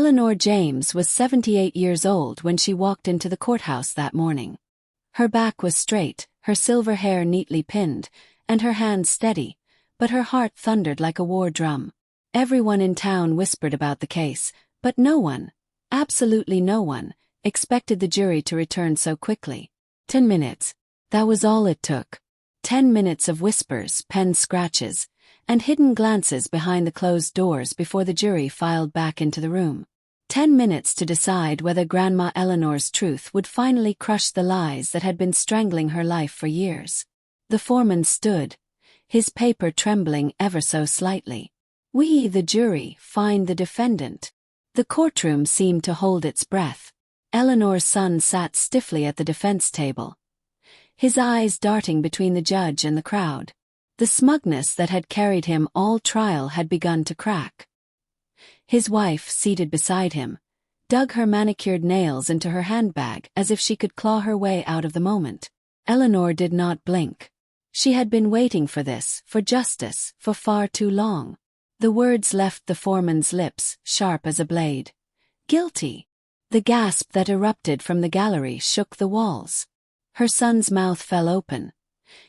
Eleanor James was 78 years old when she walked into the courthouse that morning. Her back was straight, her silver hair neatly pinned, and her hands steady, but her heart thundered like a war drum. Everyone in town whispered about the case, but no one, absolutely no one, expected the jury to return so quickly. 10 minutes. That was all it took. 10 minutes of whispers, pen scratches, and hidden glances behind the closed doors before the jury filed back into the room. 10 minutes to decide whether Grandma Eleanor's truth would finally crush the lies that had been strangling her life for years. The foreman stood, his paper trembling ever so slightly. "We, the jury, find the defendant." The courtroom seemed to hold its breath. Eleanor's son sat stiffly at the defense table, his eyes darting between the judge and the crowd. The smugness that had carried him all trial had begun to crack. His wife, seated beside him, dug her manicured nails into her handbag as if she could claw her way out of the moment. Eleanor did not blink. She had been waiting for this, for justice, for far too long. The words left the foreman's lips, sharp as a blade. "Guilty." The gasp that erupted from the gallery shook the walls. Her son's mouth fell open.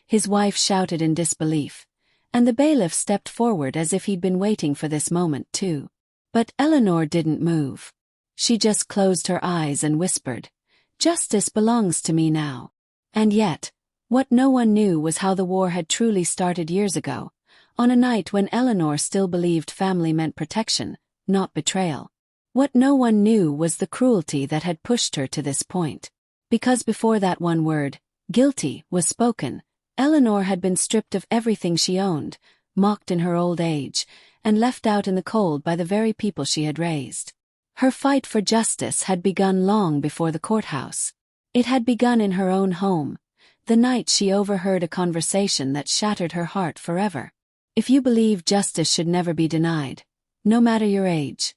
His wife shouted in disbelief, and the bailiff stepped forward as if he'd been waiting for this moment too. But Eleanor didn't move. She just closed her eyes and whispered, "Justice belongs to me now." And yet, what no one knew was how the war had truly started years ago, on a night when Eleanor still believed family meant protection, not betrayal. What no one knew was the cruelty that had pushed her to this point. Because before that one word, "guilty," was spoken, Eleanor had been stripped of everything she owned, mocked in her old age, and left out in the cold by the very people she had raised. Her fight for justice had begun long before the courthouse. It had begun in her own home, the night she overheard a conversation that shattered her heart forever. If you believe justice should never be denied, no matter your age,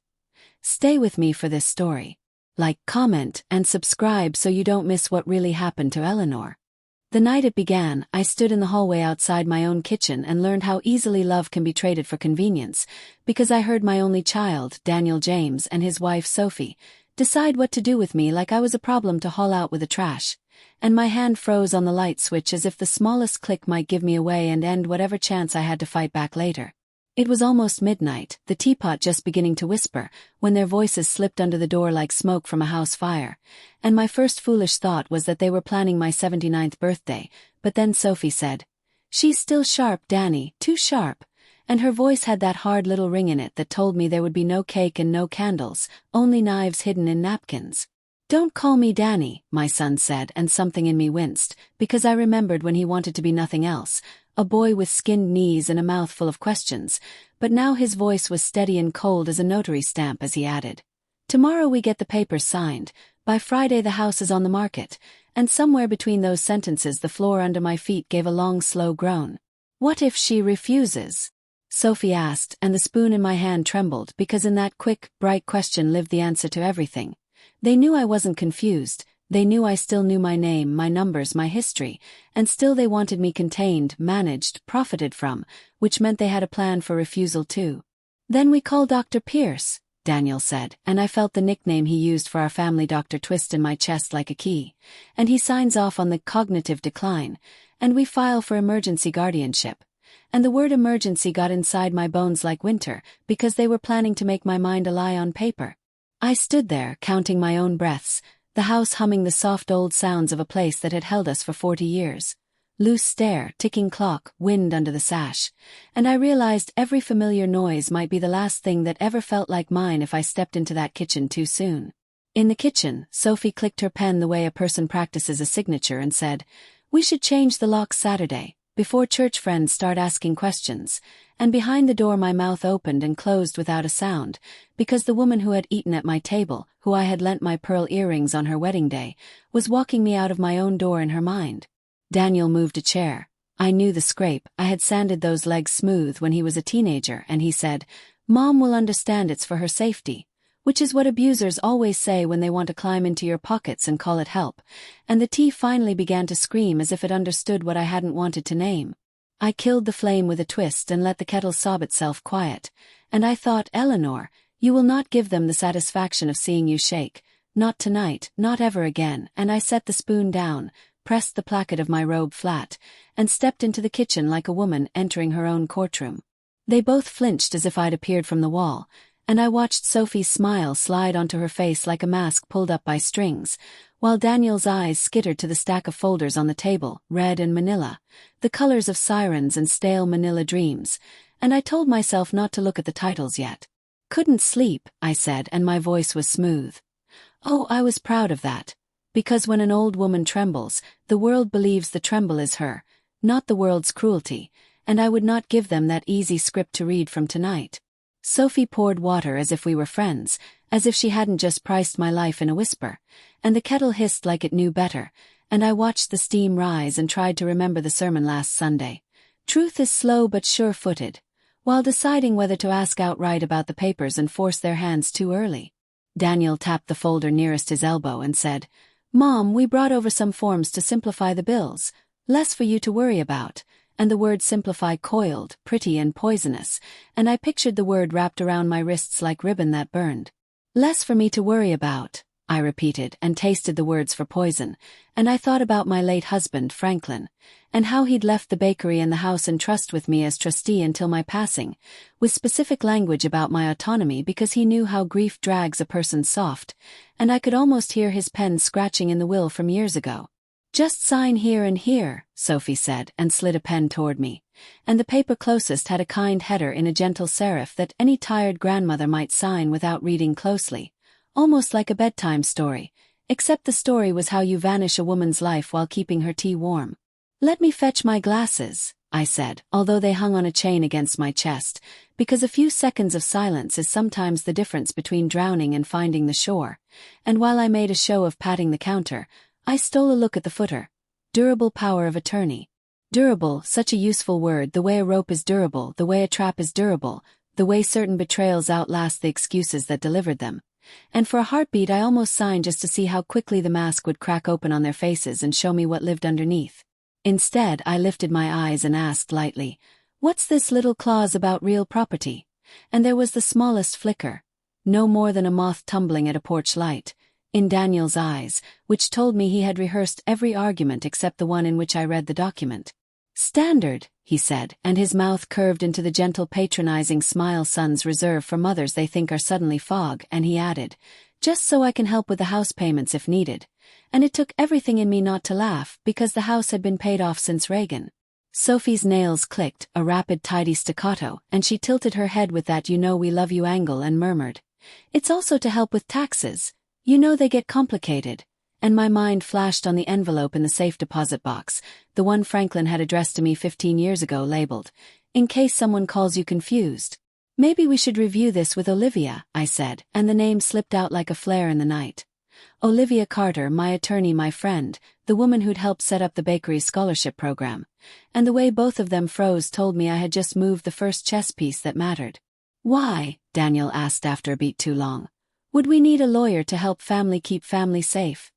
stay with me for this story. Like, comment, and subscribe so you don't miss what really happened to Eleanor. The night it began, I stood in the hallway outside my own kitchen and learned how easily love can be traded for convenience, because I heard my only child, Daniel James, and his wife Sophie, decide what to do with me like I was a problem to haul out with the trash, and my hand froze on the light switch as if the smallest click might give me away and end whatever chance I had to fight back later. It was almost midnight, the teapot just beginning to whisper, when their voices slipped under the door like smoke from a house fire, and my first foolish thought was that they were planning my 79th birthday, but then Sophie said, "She's still sharp, Danny, too sharp," and her voice had that hard little ring in it that told me there would be no cake and no candles, only knives hidden in napkins. "Don't call me Danny," my son said, and something in me winced, because I remembered when he wanted to be nothing else, a boy with skinned knees and a mouth full of questions, but now his voice was steady and cold as a notary stamp as he added, "Tomorrow we get the papers signed, by Friday the house is on the market," and somewhere between those sentences the floor under my feet gave a long slow groan. "What if she refuses?" Sophie asked, and the spoon in my hand trembled because in that quick, bright question lived the answer to everything. They knew I wasn't confused. They knew I still knew my name, my numbers, my history, and still they wanted me contained, managed, profited from, which meant they had a plan for refusal too. "Then we call Dr. Pierce," Daniel said, and I felt the nickname he used for our family doctor twist in my chest like a key, and he signs off on the cognitive decline, and we file for emergency guardianship. And the word emergency got inside my bones like winter, because they were planning to make my mind a lie on paper. I stood there, counting my own breaths, the house humming the soft old sounds of a place that had held us for 40 years. Loose stair, ticking clock, wind under the sash, and I realized every familiar noise might be the last thing that ever felt like mine if I stepped into that kitchen too soon. In the kitchen, Sophie clicked her pen the way a person practices a signature and said, "We should change the locks Saturday, before church friends start asking questions," and behind the door my mouth opened and closed without a sound, because the woman who had eaten at my table, who I had lent my pearl earrings on her wedding day, was walking me out of my own door in her mind. Daniel moved a chair. I knew the scrape. I had sanded those legs smooth when he was a teenager, and he said, "Mom will understand it's for her safety," which is what abusers always say when they want to climb into your pockets and call it help, and the tea finally began to scream as if it understood what I hadn't wanted to name. I killed the flame with a twist and let the kettle sob itself quiet, and I thought, "Eleanor, You will not give them the satisfaction of seeing you shake. Not tonight, not ever again. And I set the spoon down, pressed the placket of my robe flat, and stepped into the kitchen like a woman entering her own courtroom. They both flinched as if I'd appeared from the wall, and I watched Sophie's smile slide onto her face like a mask pulled up by strings, while Daniel's eyes skittered to the stack of folders on the table, red and manila, the colors of sirens and stale manila dreams, and I told myself not to look at the titles yet. Couldn't sleep, I said, and my voice was smooth. Oh, I was proud of that. Because when an old woman trembles, the world believes the tremble is her, not the world's cruelty, and I would not give them that easy script to read from tonight. Sophie poured water as if we were friends, as if she hadn't just priced my life in a whisper, and the kettle hissed like it knew better, and I watched the steam rise and tried to remember the sermon last Sunday. Truth is slow but sure-footed, while deciding whether to ask outright about the papers and force their hands too early. Daniel tapped the folder nearest his elbow and said, "Mom, we brought over some forms to simplify the bills, less for you to worry about," and the word simplify coiled, pretty and poisonous, and I pictured the word wrapped around my wrists like ribbon that burned. "Less for me to worry about," I repeated, and tasted the words for poison, and I thought about my late husband, Franklin, and how he'd left the bakery and the house in trust with me as trustee until my passing, with specific language about my autonomy because he knew how grief drags a person soft, and I could almost hear his pen scratching in the will from years ago. "Just sign here and here," Sophie said, and slid a pen toward me, and the paper closest had a kind header in a gentle serif that any tired grandmother might sign without reading closely, almost like a bedtime story, except the story was how you vanish a woman's life while keeping her tea warm. "Let me fetch my glasses," I said, although they hung on a chain against my chest, because a few seconds of silence is sometimes the difference between drowning and finding the shore, and while I made a show of patting the counter, I stole a look at the footer. Durable power of attorney. Durable, such a useful word, the way a rope is durable, the way a trap is durable, the way certain betrayals outlast the excuses that delivered them. And for a heartbeat I almost signed just to see how quickly the mask would crack open on their faces and show me what lived underneath. Instead, I lifted my eyes and asked lightly, "What's this little clause about real property?" And there was the smallest flicker, no more than a moth tumbling at a porch light, in Daniel's eyes, which told me he had rehearsed every argument except the one in which I read the document. "Standard," he said, and his mouth curved into the gentle patronizing smile sons reserve for mothers they think are suddenly fog, and he added, "Just so I can help with the house payments if needed." And it took everything in me not to laugh, because the house had been paid off since Reagan. Sophie's nails clicked, a rapid tidy staccato, and she tilted her head with that "you know we love you" angle and murmured, "It's also to help with taxes. You know they get complicated." And my mind flashed on the envelope in the safe deposit box, the one Franklin had addressed to me 15 years ago, labeled, "In case someone calls you confused." "Maybe we should review this with Olivia," I said, and the name slipped out like a flare in the night. Olivia Carter, my attorney, my friend, the woman who'd helped set up the bakery's scholarship program. And the way both of them froze told me I had just moved the first chess piece that mattered. "Why?" Daniel asked after a beat too long. "Would we need a lawyer to help family keep family safe?"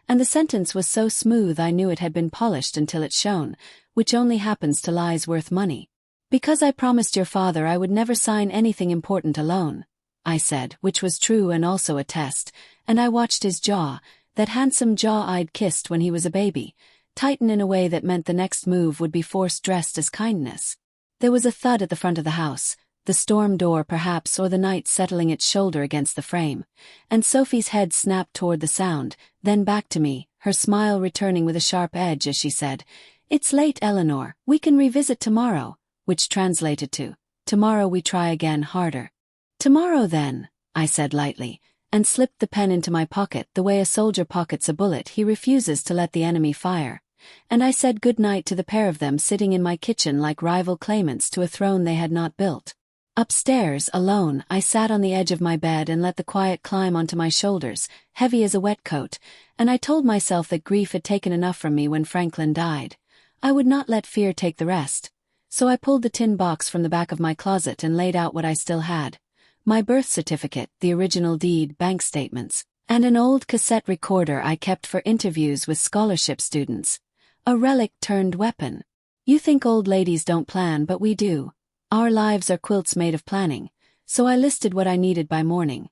And the sentence was so smooth I knew it had been polished until it shone, which only happens to lies worth money. "Because I promised your father I would never sign anything important alone," I said, which was true and also a test, and I watched his jaw, that handsome jaw I'd kissed when he was a baby, tighten in a way that meant the next move would be force dressed as kindness. There was a thud at the front of the house, the storm door perhaps, or the night settling its shoulder against the frame, and Sophie's head snapped toward the sound, then back to me, her smile returning with a sharp edge as she said, "It's late, Eleanor, we can revisit tomorrow," which translated to, "Tomorrow we try again harder." "Tomorrow then," I said lightly, and slipped the pen into my pocket the way a soldier pockets a bullet he refuses to let the enemy fire. And I said good night to the pair of them sitting in my kitchen like rival claimants to a throne they had not built. Upstairs, alone, I sat on the edge of my bed and let the quiet climb onto my shoulders, heavy as a wet coat, and I told myself that grief had taken enough from me when Franklin died. I would not let fear take the rest. So I pulled the tin box from the back of my closet and laid out what I still had. My birth certificate, the original deed, bank statements, and an old cassette recorder I kept for interviews with scholarship students. A relic turned weapon. You think old ladies don't plan, but we do. Our lives are quilts made of planning. so I listed what I needed by morning.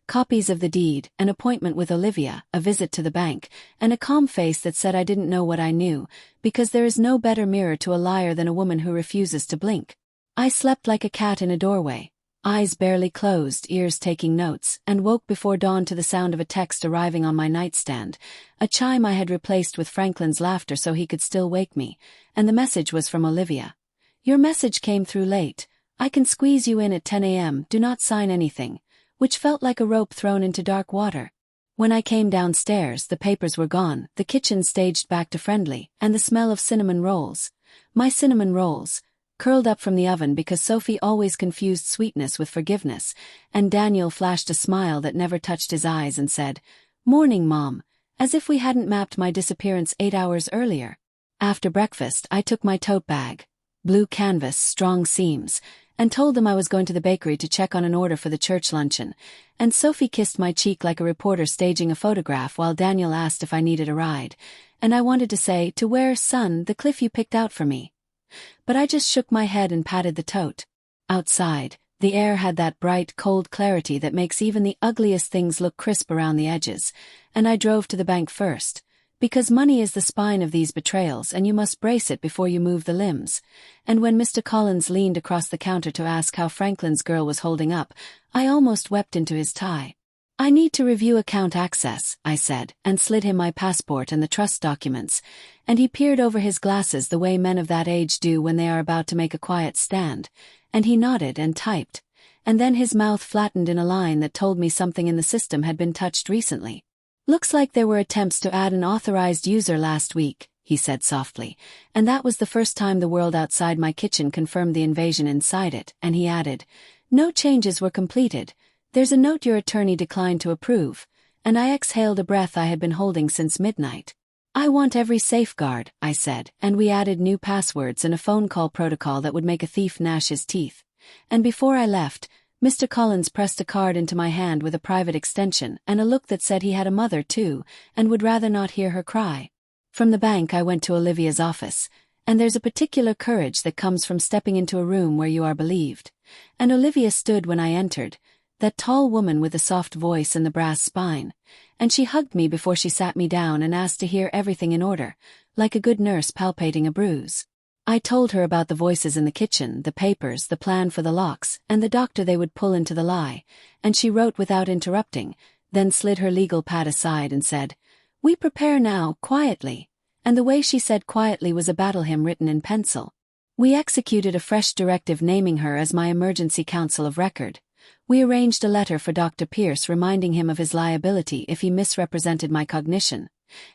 Copies of the deed, an appointment with Olivia, a visit to the bank, and a calm face that said I didn't know what I knew, because there is no better mirror to a liar than a woman who refuses to blink. I slept like a cat in a doorway, eyes barely closed, ears taking notes, and woke before dawn to the sound of a text arriving on my nightstand, a chime I had replaced with Franklin's laughter so he could still wake me, and the message was from Olivia. Your message came through late. I can squeeze you in at 10 a.m., do not sign anything, which felt like a rope thrown into dark water. When I came downstairs, the papers were gone, the kitchen staged back to friendly, and the smell of cinnamon rolls. My cinnamon rolls, curled up from the oven because Sophie always confused sweetness with forgiveness, and Daniel flashed a smile that never touched his eyes and said, "Morning, Mom," as if we hadn't mapped my disappearance 8 hours earlier. After breakfast, I took my tote bag, blue canvas, strong seams, and told them I was going to the bakery to check on an order for the church luncheon, and Sophie kissed my cheek like a reporter staging a photograph while Daniel asked if I needed a ride, and I wanted to say, "To where, son, the cliff you picked out for me?" But I just shook my head and patted the tote. Outside, the air had that bright, cold clarity that makes even the ugliest things look crisp around the edges, and I drove to the bank first, because money is the spine of these betrayals and you must brace it before you move the limbs. And when Mr. Collins leaned across the counter to ask how Franklin's girl was holding up, I almost wept into his tie. "I need to review account access," I said, and slid him my passport and the trust documents, and he peered over his glasses the way men of that age do when they are about to make a quiet stand, and he nodded and typed, and then his mouth flattened in a line that told me something in the system had been touched recently. "Looks like there were attempts to add an authorized user last week," he said softly, and that was the first time the world outside my kitchen confirmed the invasion inside it, and he added, "No changes were completed. There's a note your attorney declined to approve," and I exhaled a breath I had been holding since midnight. "I want every safeguard," I said, and we added new passwords and a phone call protocol that would make a thief gnash his teeth. And before I left, Mr. Collins pressed a card into my hand with a private extension and a look that said he had a mother too, and would rather not hear her cry. From the bank I went to Olivia's office, and there's a particular courage that comes from stepping into a room where you are believed. And Olivia stood when I entered, that tall woman with the soft voice and the brass spine, and she hugged me before she sat me down and asked to hear everything in order, like a good nurse palpating a bruise. I told her about the voices in the kitchen, the papers, the plan for the locks, and the doctor they would pull into the lie, and she wrote without interrupting, then slid her legal pad aside and said, "We prepare now, quietly," and the way she said quietly was a battle hymn written in pencil. We executed a fresh directive naming her as my emergency counsel of record. We arranged a letter for Dr. Pierce reminding him of his liability if he misrepresented my cognition,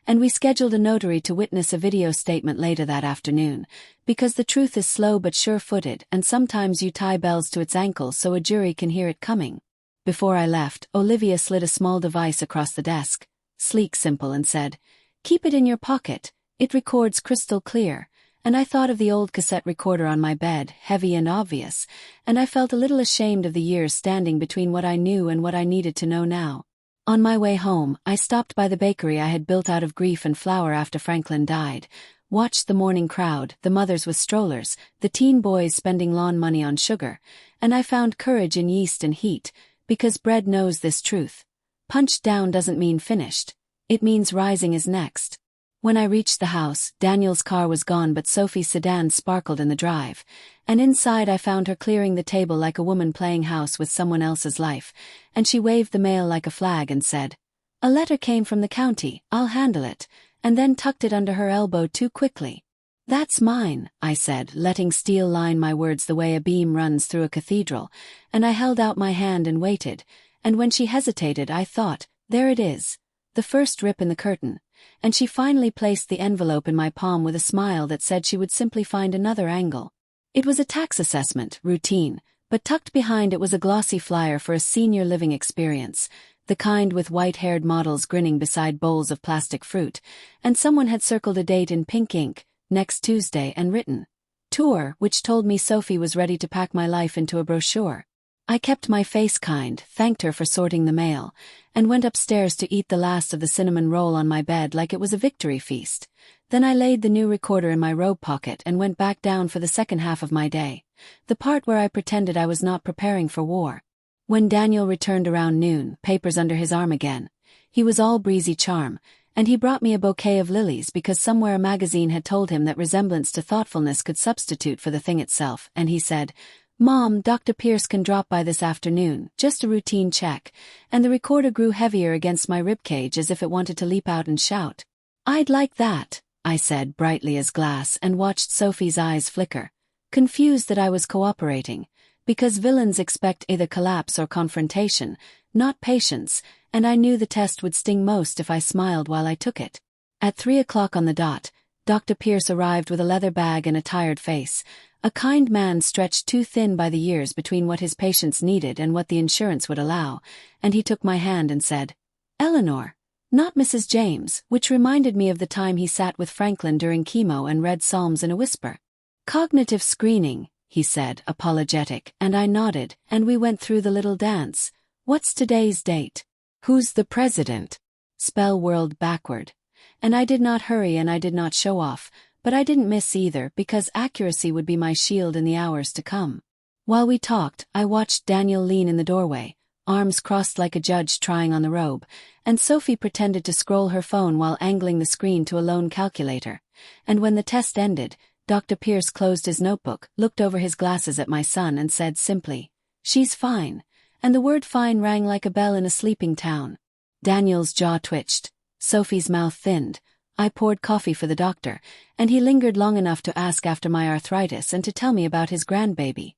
and we scheduled a notary to witness a video statement later that afternoon, because the truth is slow but sure-footed and sometimes you tie bells to its ankles so a jury can hear it coming. Before I left, Olivia slid a small device across the desk, sleek, simple, and said, "Keep it in your pocket, it records crystal clear," and I thought of the old cassette recorder on my bed, heavy and obvious, and I felt a little ashamed of the years standing between what I knew and what I needed to know now. On my way home, I stopped by the bakery I had built out of grief and flour after Franklin died, watched the morning crowd, the mothers with strollers, the teen boys spending lawn money on sugar, and I found courage in yeast and heat, because bread knows this truth. Punched down doesn't mean finished. It means rising is next. When I reached the house, Daniel's car was gone but Sophie's sedan sparkled in the drive, and inside I found her clearing the table like a woman playing house with someone else's life, and she waved the mail like a flag and said, "A letter came from the county, I'll handle it," and then tucked it under her elbow too quickly. "That's mine," I said, letting steel line my words the way a beam runs through a cathedral, and I held out my hand and waited, and when she hesitated I thought, there it is, the first rip in the curtain. And she finally placed the envelope in my palm with a smile that said she would simply find another angle. It was a tax assessment, routine, but tucked behind it was a glossy flyer for a senior living experience, the kind with white-haired models grinning beside bowls of plastic fruit, and someone had circled a date in pink ink, next Tuesday, and written, "Tour," which told me Sophie was ready to pack my life into a brochure. I kept my face kind, thanked her for sorting the mail, and went upstairs to eat the last of the cinnamon roll on my bed like it was a victory feast. Then I laid the new recorder in my robe pocket and went back down for the second half of my day, the part where I pretended I was not preparing for war. When Daniel returned around noon, papers under his arm again, he was all breezy charm, and he brought me a bouquet of lilies because somewhere a magazine had told him that resemblance to thoughtfulness could substitute for the thing itself, and he said, "Mom, Dr. Pierce can drop by this afternoon, just a routine check," and the recorder grew heavier against my ribcage as if it wanted to leap out and shout. "I'd like that," I said brightly as glass and watched Sophie's eyes flicker, confused that I was cooperating, because villains expect either collapse or confrontation, not patience, and I knew the test would sting most if I smiled while I took it. At 3 o'clock on the dot, Dr. Pierce arrived with a leather bag and a tired face, a kind man stretched too thin by the years between what his patients needed and what the insurance would allow, and he took my hand and said, "Eleanor, not Mrs. James," which reminded me of the time he sat with Franklin during chemo and read psalms in a whisper. "Cognitive screening," he said, apologetic, and I nodded, and we went through the little dance. "What's today's date? Who's the president?" Spell whirled backward. And I did not hurry and I did not show off, but I didn't miss either because accuracy would be my shield in the hours to come. While we talked, I watched Daniel lean in the doorway, arms crossed like a judge trying on the robe, and Sophie pretended to scroll her phone while angling the screen to a loan calculator. And when the test ended, Dr. Pierce closed his notebook, looked over his glasses at my son and said simply, "She's fine," and the word fine rang like a bell in a sleeping town. Daniel's jaw twitched. Sophie's mouth thinned. I poured coffee for the doctor, and he lingered long enough to ask after my arthritis and to tell me about his grandbaby.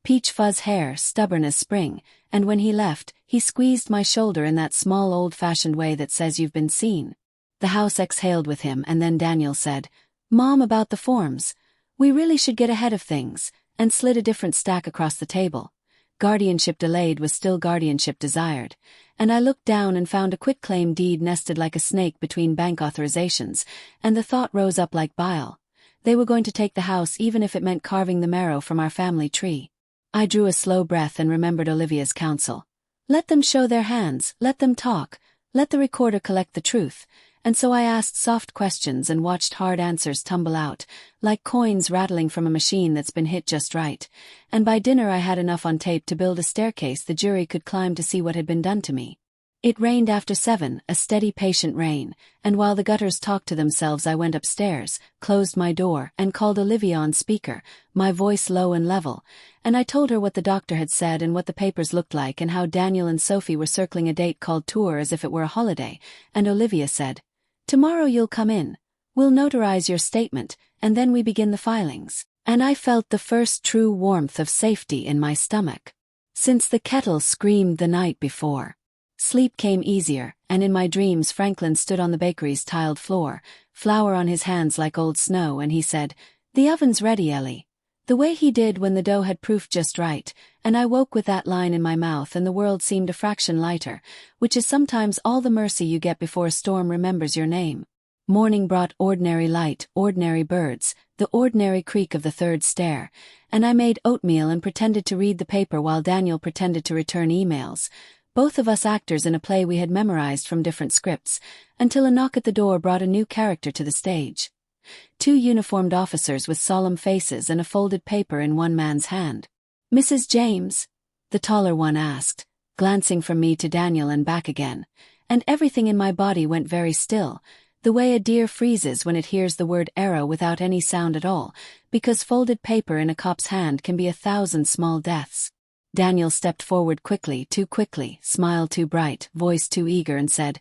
Peach fuzz hair, stubborn as spring, and when he left, he squeezed my shoulder in that small old-fashioned way that says you've been seen. The house exhaled with him, and then Daniel said, "Mom, about the forms. We really should get ahead of things," and slid a different stack across the table. Guardianship delayed was still guardianship desired, and I looked down and found a quitclaim deed nested like a snake between bank authorizations, and the thought rose up like bile. They were going to take the house even if it meant carving the marrow from our family tree. I drew a slow breath and remembered Olivia's counsel. Let them show their hands, let them talk, let the recorder collect the truth. And so I asked soft questions and watched hard answers tumble out, like coins rattling from a machine that's been hit just right. And by dinner I had enough on tape to build a staircase the jury could climb to see what had been done to me. It rained after 7, a steady patient rain, and while the gutters talked to themselves I went upstairs, closed my door, and called Olivia on speaker, my voice low and level, and I told her what the doctor had said and what the papers looked like and how Daniel and Sophie were circling a date called tour as if it were a holiday, and Olivia said, "Tomorrow you'll come in. We'll notarize your statement, and then we begin the filings." And I felt the first true warmth of safety in my stomach. Since the kettle screamed the night before. Sleep came easier, and in my dreams Franklin stood on the bakery's tiled floor, flour on his hands like old snow, and he said, "The oven's ready, Ellie." The way he did when the dough had proofed just right, and I woke with that line in my mouth and the world seemed a fraction lighter, which is sometimes all the mercy you get before a storm remembers your name. Morning brought ordinary light, ordinary birds, the ordinary creak of the third stair, and I made oatmeal and pretended to read the paper while Daniel pretended to return emails, both of us actors in a play we had memorized from different scripts, until a knock at the door brought a new character to the stage. 2 uniformed officers with solemn faces and a folded paper in one man's hand. "Mrs. James?" the taller one asked, glancing from me to Daniel and back again, and everything in my body went very still, the way a deer freezes when it hears the word arrow without any sound at all, because folded paper in a cop's hand can be 1,000 small deaths. Daniel stepped forward quickly, too quickly, smile too bright, voice too eager, and said,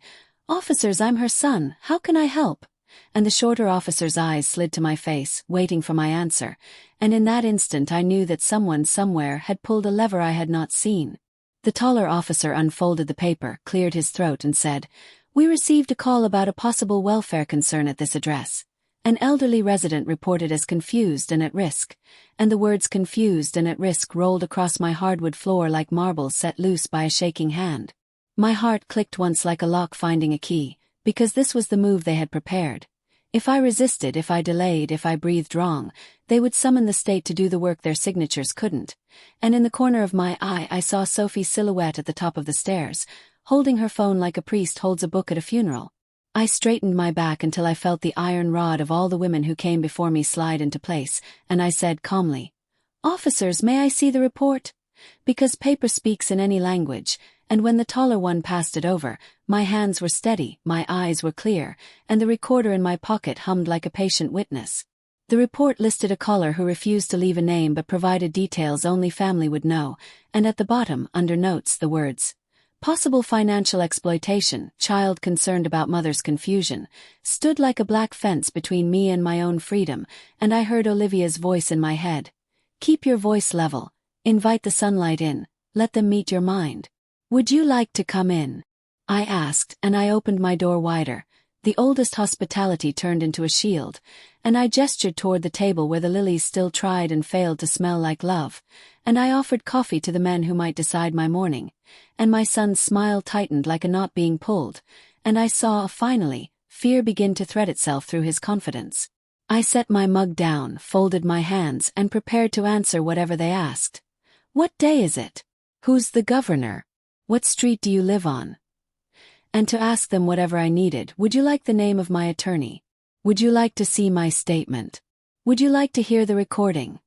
"Officers, I'm her son, how can I help?" And the shorter officer's eyes slid to my face, waiting for my answer, and in that instant I knew that someone somewhere had pulled a lever I had not seen. The taller officer unfolded the paper, cleared his throat and said, "We received a call about a possible welfare concern at this address. An elderly resident reported as confused and at risk," and the words confused and at risk rolled across my hardwood floor like marbles set loose by a shaking hand. My heart clicked once like a lock finding a key, because this was the move they had prepared. If I resisted, if I delayed, if I breathed wrong, they would summon the state to do the work their signatures couldn't. And in the corner of my eye I saw Sophie's silhouette at the top of the stairs, holding her phone like a priest holds a book at a funeral. I straightened my back until I felt the iron rod of all the women who came before me slide into place, and I said calmly, "Officers, may I see the report?" Because paper speaks in any language, and when the taller one passed it over, my hands were steady, my eyes were clear, and the recorder in my pocket hummed like a patient witness. The report listed a caller who refused to leave a name but provided details only family would know, and at the bottom, under notes, the words, "Possible financial exploitation, child concerned about mother's confusion," stood like a black fence between me and my own freedom, and I heard Olivia's voice in my head. "Keep your voice level. Invite the sunlight in. Let them meet your mind. Would you like to come in?" I asked, and I opened my door wider. The oldest hospitality turned into a shield, and I gestured toward the table where the lilies still tried and failed to smell like love, and I offered coffee to the men who might decide my morning, and my son's smile tightened like a knot being pulled, and I saw, finally, fear begin to thread itself through his confidence. I set my mug down, folded my hands, and prepared to answer whatever they asked. "What day is it? Who's the governor? What street do you live on?" And to ask them whatever I needed. "Would you like the name of my attorney? Would you like to see my statement? Would you like to hear the recording?"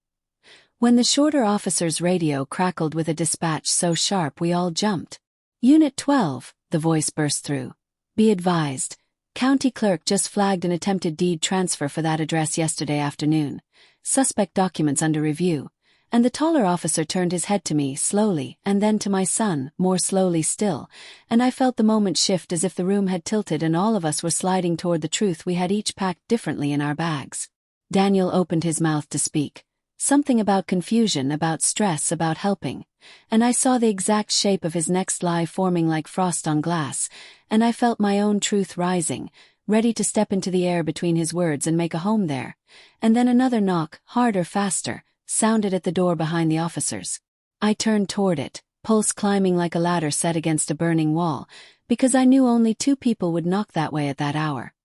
When the shorter officer's radio crackled with a dispatch so sharp we all jumped. "Unit 12, the voice burst through. "Be advised. County clerk just flagged an attempted deed transfer for that address yesterday afternoon. Suspect documents under review." And the taller officer turned his head to me slowly, and then to my son, more slowly still, and I felt the moment shift as if the room had tilted and all of us were sliding toward the truth we had each packed differently in our bags. Daniel opened his mouth to speak. Something about confusion, about stress, about helping. And I saw the exact shape of his next lie forming like frost on glass, and I felt my own truth rising, ready to step into the air between his words and make a home there. And then another knock, harder, faster, sounded at the door behind the officers. I turned toward it, pulse climbing like a ladder set against a burning wall, because I knew only two people would knock that way at that hour.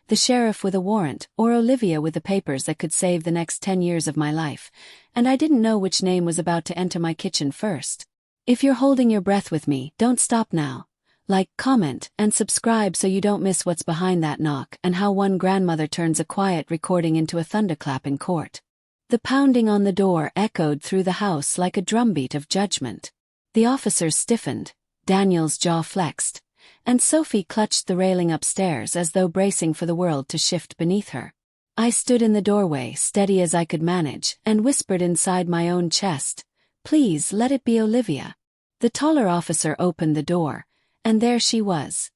The sheriff with a warrant, or Olivia with the papers that could save the next 10 years of my life, and I didn't know which name was about to enter my kitchen first. If you're holding your breath with me, don't stop now. Like, comment, and subscribe so you don't miss what's behind that knock and how one grandmother turns a quiet recording into a thunderclap in court. The pounding on the door echoed through the house like a drumbeat of judgment. The officers stiffened, Daniel's jaw flexed, and Sophie clutched the railing upstairs as though bracing for the world to shift beneath her. I stood in the doorway, steady as I could manage, and whispered inside my own chest, "Please let it be Olivia." The taller officer opened the door, and there she was.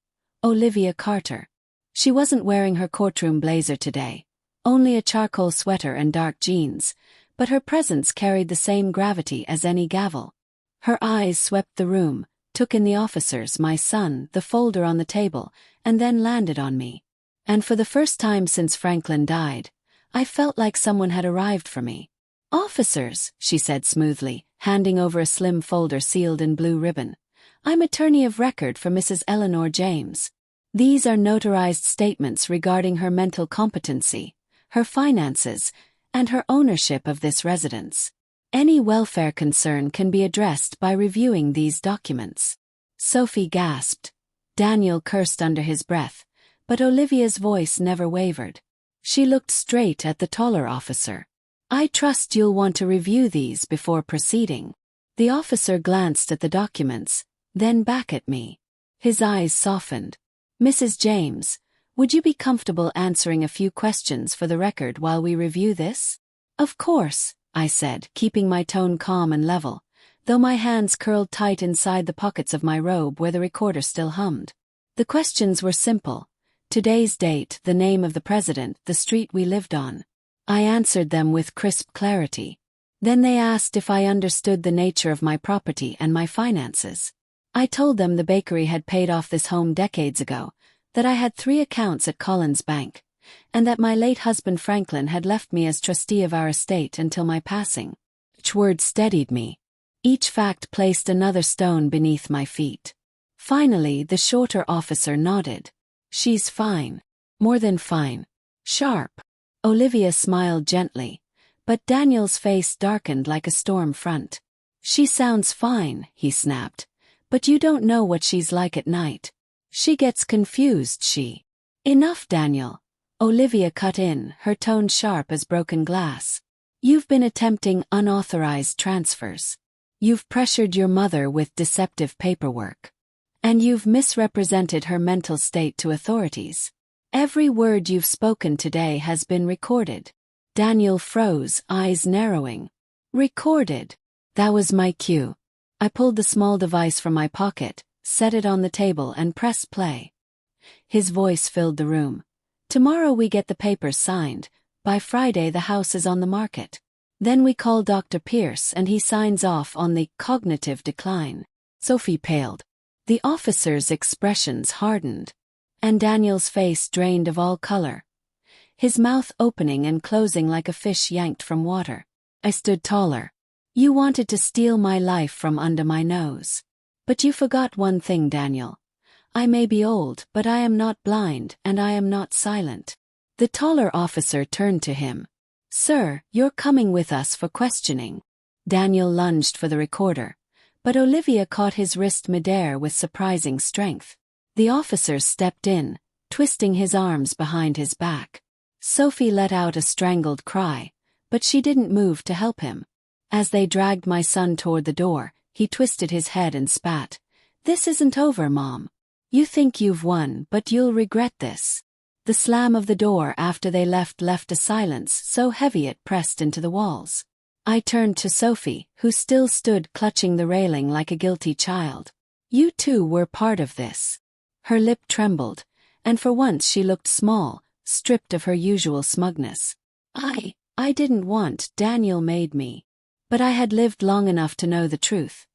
Olivia Carter. She wasn't wearing her courtroom blazer today. Only a charcoal sweater and dark jeans, but her presence carried the same gravity as any gavel. Her eyes swept the room, took in the officers, my son, the folder on the table, and then landed on me. And for the first time since Franklin died, I felt like someone had arrived for me. "Officers," she said smoothly, handing over a slim folder sealed in blue ribbon. "I'm attorney of record for Mrs. Eleanor James. These are notarized statements regarding her mental competency, her finances, and her ownership of this residence. Any welfare concern can be addressed by reviewing these documents." Sophie gasped. Daniel cursed under his breath, but Olivia's voice never wavered. She looked straight at the taller officer. "I trust you'll want to review these before proceeding." The officer glanced at the documents, then back at me. His eyes softened. "Mrs. James, would you be comfortable answering a few questions for the record while we review this?" "Of course," I said, keeping my tone calm and level, though my hands curled tight inside the pockets of my robe where the recorder still hummed. The questions were simple. Today's date, the name of the president, the street we lived on. I answered them with crisp clarity. Then they asked if I understood the nature of my property and my finances. I told them the bakery had paid off this home decades ago, that I had 3 accounts at Collins Bank, and that my late husband Franklin had left me as trustee of our estate until my passing. Each word steadied me. Each fact placed another stone beneath my feet. Finally, the shorter officer nodded. "She's fine. More than fine. Sharp." Olivia smiled gently, but Daniel's face darkened like a storm front. "She sounds fine," he snapped, "but you don't know what she's like at night. She gets confused, she Enough, Daniel. Olivia cut in, her tone sharp as broken glass. You've been attempting unauthorized transfers. You've pressured your mother with deceptive paperwork. And you've misrepresented her mental state to authorities. Every word you've spoken today has been recorded. Daniel froze, eyes narrowing. Recorded. That was my cue. I pulled the small device from my pocket, set it on the table and pressed play. His voice filled the room. Tomorrow we get the papers signed. By Friday the house is on the market. Then we call Dr. Pierce and he signs off on the cognitive decline. Sophie paled. The officer's expressions hardened. And Daniel's face drained of all color. His mouth opening and closing like a fish yanked from water. I stood taller. You wanted to steal my life from under my nose. But you forgot one thing, Daniel. I may be old, but I am not blind, and I am not silent. The taller officer turned to him. Sir, you're coming with us for questioning. Daniel lunged for the recorder, but Olivia caught his wrist midair with surprising strength. The officer stepped in, twisting his arms behind his back. Sophie let out a strangled cry, but she didn't move to help him. As they dragged my son toward the door, he twisted his head and spat. This isn't over, Mom. You think you've won, but you'll regret this. The slam of the door after they left a silence so heavy it pressed into the walls. I turned to Sophie, who still stood clutching the railing like a guilty child. You too were part of this. Her lip trembled, and for once she looked small, stripped of her usual smugness. I didn't want, Daniel made me. But I had lived long enough to know the truth.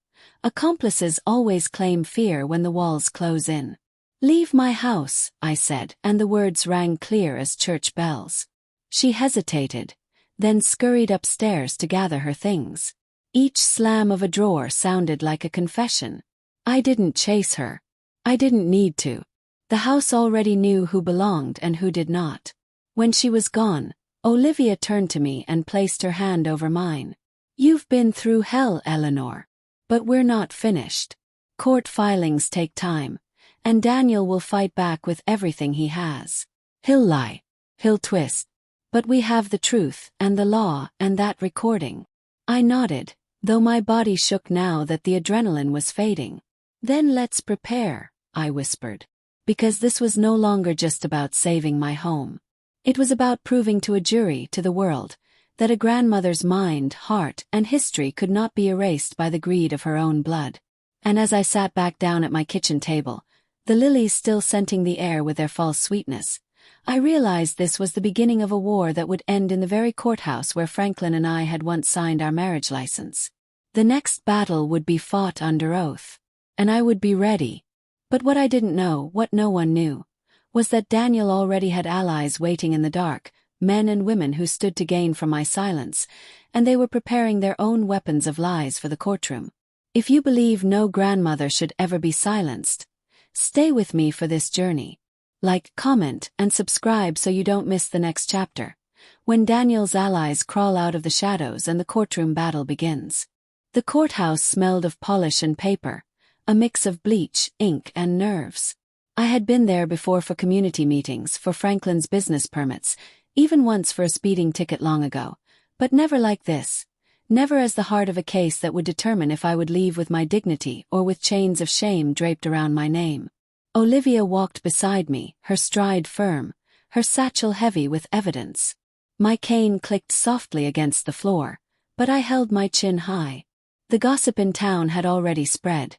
Accomplices always claim fear when the walls close in. Leave my house, I said, and the words rang clear as church bells. She hesitated, then scurried upstairs to gather her things. Each slam of a drawer sounded like a confession. I didn't chase her. I didn't need to. The house already knew who belonged and who did not. When she was gone, Olivia turned to me and placed her hand over mine. You've been through hell, Eleanor. But we're not finished. Court filings take time, and Daniel will fight back with everything he has. He'll lie. He'll twist. But we have the truth, and the law, and that recording. I nodded, though my body shook now that the adrenaline was fading. Then let's prepare, I whispered. Because this was no longer just about saving my home. It was about proving to a jury, to the world, that a grandmother's mind, heart, and history could not be erased by the greed of her own blood. And as I sat back down at my kitchen table, the lilies still scenting the air with their false sweetness, I realized this was the beginning of a war that would end in the very courthouse where Franklin and I had once signed our marriage license. The next battle would be fought under oath. And I would be ready. But what I didn't know, what no one knew, was that Daniel already had allies waiting in the dark, men and women who stood to gain from my silence, and they were preparing their own weapons of lies for the courtroom. If you believe no grandmother should ever be silenced, stay with me for this journey. Like, comment, and subscribe so you don't miss the next chapter, when Daniel's allies crawl out of the shadows and the courtroom battle begins. The courthouse smelled of polish and paper, a mix of bleach, ink, and nerves. I had been there before for community meetings, for Franklin's business permits, even once for a speeding ticket long ago, but never like this, never as the heart of a case that would determine if I would leave with my dignity or with chains of shame draped around my name. Olivia walked beside me, her stride firm, her satchel heavy with evidence. My cane clicked softly against the floor, but I held my chin high. The gossip in town had already spread.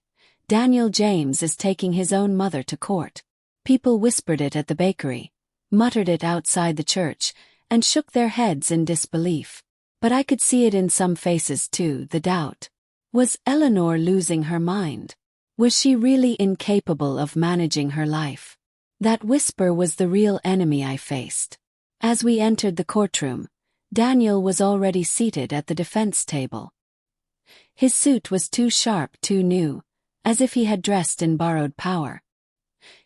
Daniel James is taking his own mother to court. People whispered it at the bakery, muttered it outside the church, and shook their heads in disbelief. But I could see it in some faces too, the doubt. Was Eleanor losing her mind? Was she really incapable of managing her life? That whisper was the real enemy I faced. As we entered the courtroom, Daniel was already seated at the defense table. His suit was too sharp, too new, as if he had dressed in borrowed power.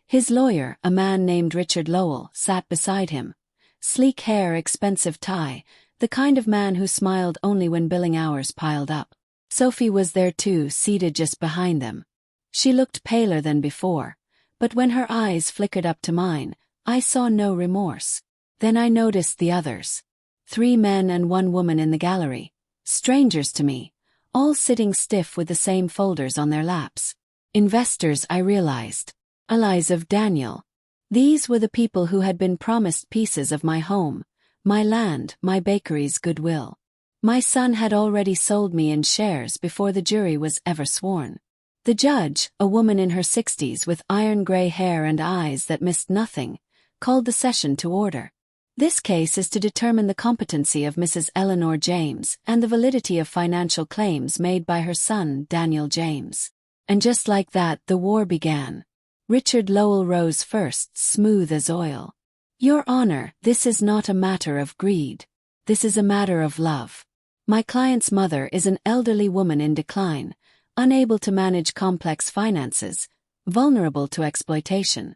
His lawyer, a man named Richard Lowell, sat beside him. Sleek hair, expensive tie, the kind of man who smiled only when billing hours piled up. Sophie was there too, seated just behind them. She looked paler than before, but when her eyes flickered up to mine, I saw no remorse. Then I noticed the others. 3 men and 1 woman in the gallery, strangers to me, all sitting stiff with the same folders on their laps. Investors, I realized. Allies of Daniel. These were the people who had been promised pieces of my home, my land, my bakery's goodwill. My son had already sold me in shares before the jury was ever sworn. The judge, a woman in her 60s with iron-gray hair and eyes that missed nothing, called the session to order. This case is to determine the competency of Mrs. Eleanor James and the validity of financial claims made by her son, Daniel James. And just like that, the war began. Richard Lowell rose first, smooth as oil. Your Honor, this is not a matter of greed. This is a matter of love. My client's mother is an elderly woman in decline, unable to manage complex finances, vulnerable to exploitation.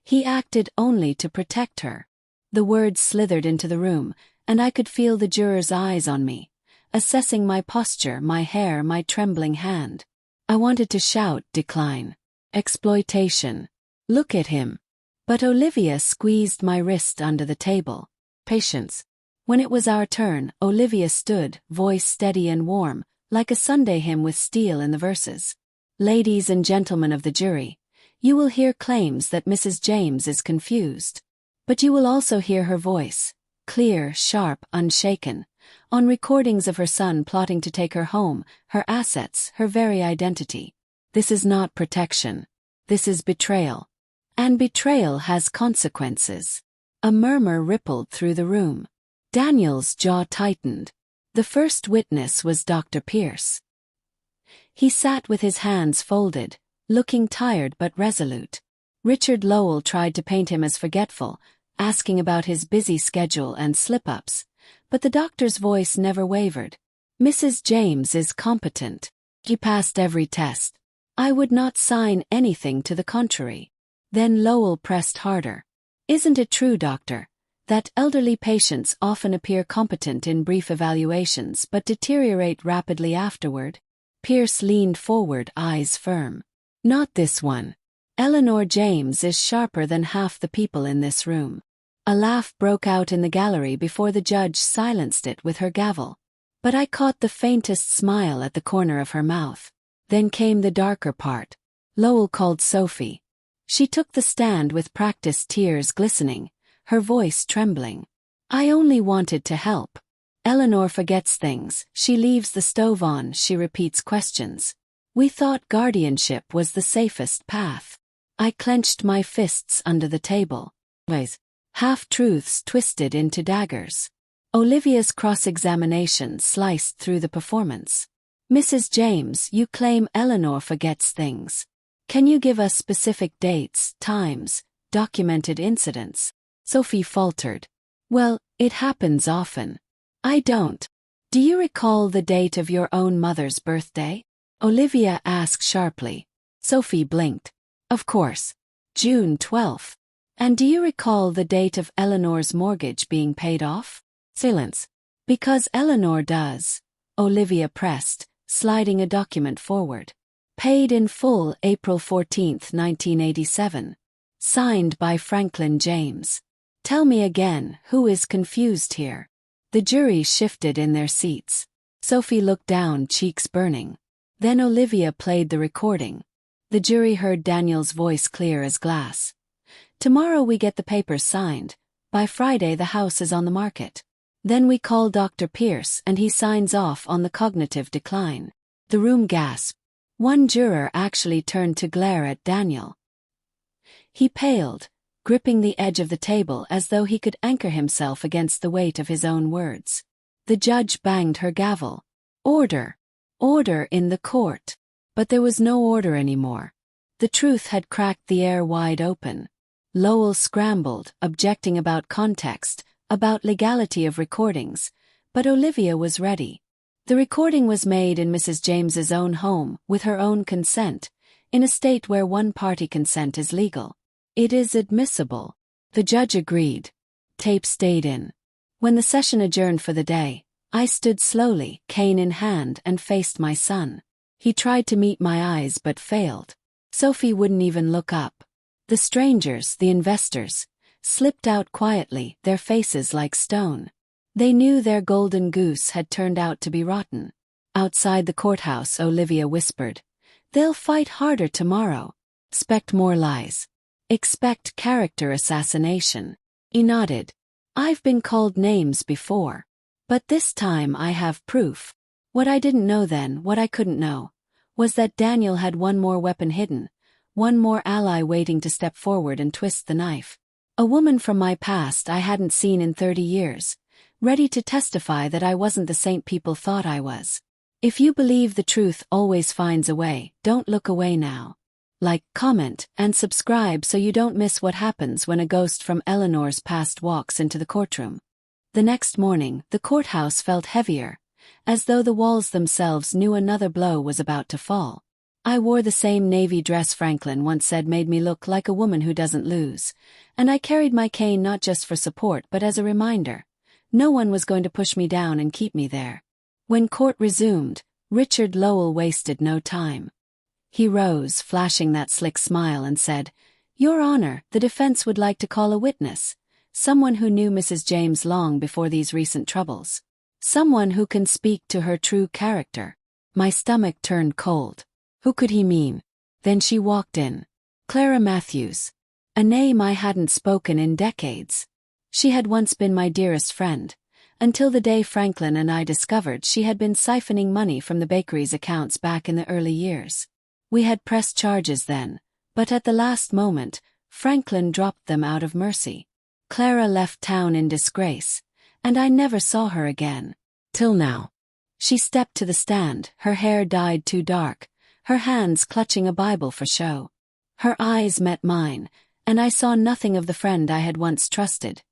He acted only to protect her. The words slithered into the room, and I could feel the jurors' eyes on me, assessing my posture, my hair, my trembling hand. I wanted to shout, decline. Exploitation. Look at him. But Olivia squeezed my wrist under the table. Patience. When it was our turn, Olivia stood, voice steady and warm, like a Sunday hymn with steel in the verses. Ladies and gentlemen of the jury, you will hear claims that Mrs. James is confused. But you will also hear her voice, clear, sharp, unshaken, on recordings of her son plotting to take her home, her assets, her very identity. This is not protection. This is betrayal. And betrayal has consequences. A murmur rippled through the room. Daniel's jaw tightened. The first witness was Dr. Pierce. He sat with his hands folded, looking tired but resolute. Richard Lowell tried to paint him as forgetful, asking about his busy schedule and slip-ups, but the doctor's voice never wavered. Mrs. James is competent. She passed every test. I would not sign anything to the contrary. Then Lowell pressed harder. Isn't it true, doctor, that elderly patients often appear competent in brief evaluations but deteriorate rapidly afterward? Pierce leaned forward, eyes firm. Not this one. Eleanor James is sharper than half the people in this room. A laugh broke out in the gallery before the judge silenced it with her gavel. But I caught the faintest smile at the corner of her mouth. Then came the darker part. Lowell called Sophie. She took the stand with practiced tears glistening, her voice trembling. I only wanted to help. Eleanor forgets things, she leaves the stove on, she repeats questions. We thought guardianship was the safest path. I clenched my fists under the table. Half-truths twisted into daggers. Olivia's cross-examination sliced through the performance. Mrs. James, you claim Eleanor forgets things. Can you give us specific dates, times, documented incidents? Sophie faltered. Well, it happens often. I don't. Do you recall the date of your own mother's birthday? Olivia asked sharply. Sophie blinked. Of course. June 12th. And do you recall the date of Eleanor's mortgage being paid off? Silence. Because Eleanor does. Olivia pressed, sliding a document forward. Paid in full April 14, 1987. Signed by Franklin James. Tell me again, who is confused here? The jury shifted in their seats. Sophie looked down, cheeks burning. Then Olivia played the recording. The jury heard Daniel's voice clear as glass. Tomorrow we get the papers signed. By Friday the house is on the market. Then we call Dr. Pierce and he signs off on the cognitive decline. The room gasped. One juror actually turned to glare at Daniel. He paled, gripping the edge of the table as though he could anchor himself against the weight of his own words. The judge banged her gavel. Order! Order in the court! But there was no order anymore. The truth had cracked the air wide open. Lowell scrambled, objecting about context, about legality of recordings, but Olivia was ready. The recording was made in Mrs. James's own home, with her own consent, in a state where one-party consent is legal. It is admissible. The judge agreed. Tape stayed in. When the session adjourned for the day, I stood slowly, cane in hand, and faced my son. He tried to meet my eyes but failed. Sophie wouldn't even look up. The strangers, the investors, slipped out quietly, their faces like stone. They knew their golden goose had turned out to be rotten. Outside the courthouse, Olivia whispered, "They'll fight harder tomorrow. Expect more lies. Expect character assassination." He nodded. "I've been called names before. But this time I have proof." What I didn't know then, what I couldn't know, was that Daniel had one more weapon hidden, one more ally waiting to step forward and twist the knife. A woman from my past I hadn't seen in 30 years, ready to testify that I wasn't the saint people thought I was. If you believe the truth always finds a way, don't look away now. Like, comment, and subscribe so you don't miss what happens when a ghost from Eleanor's past walks into the courtroom. The next morning, the courthouse felt heavier, as though the walls themselves knew another blow was about to fall. I wore the same navy dress Franklin once said made me look like a woman who doesn't lose, and I carried my cane not just for support but as a reminder. No one was going to push me down and keep me there. When court resumed, Richard Lowell wasted no time. He rose, flashing that slick smile, and said, "Your Honor, the defense would like to call a witness, someone who knew Mrs. James long before these recent troubles. Someone who can speak to her true character." My stomach turned cold. Who could he mean? Then she walked in. Clara Matthews. A name I hadn't spoken in decades. She had once been my dearest friend, until the day Franklin and I discovered she had been siphoning money from the bakery's accounts back in the early years. We had pressed charges then, but at the last moment, Franklin dropped them out of mercy. Clara left town in disgrace, and I never saw her again. Till now. She stepped to the stand, her hair dyed too dark, her hands clutching a Bible for show. Her eyes met mine, and I saw nothing of the friend I had once trusted,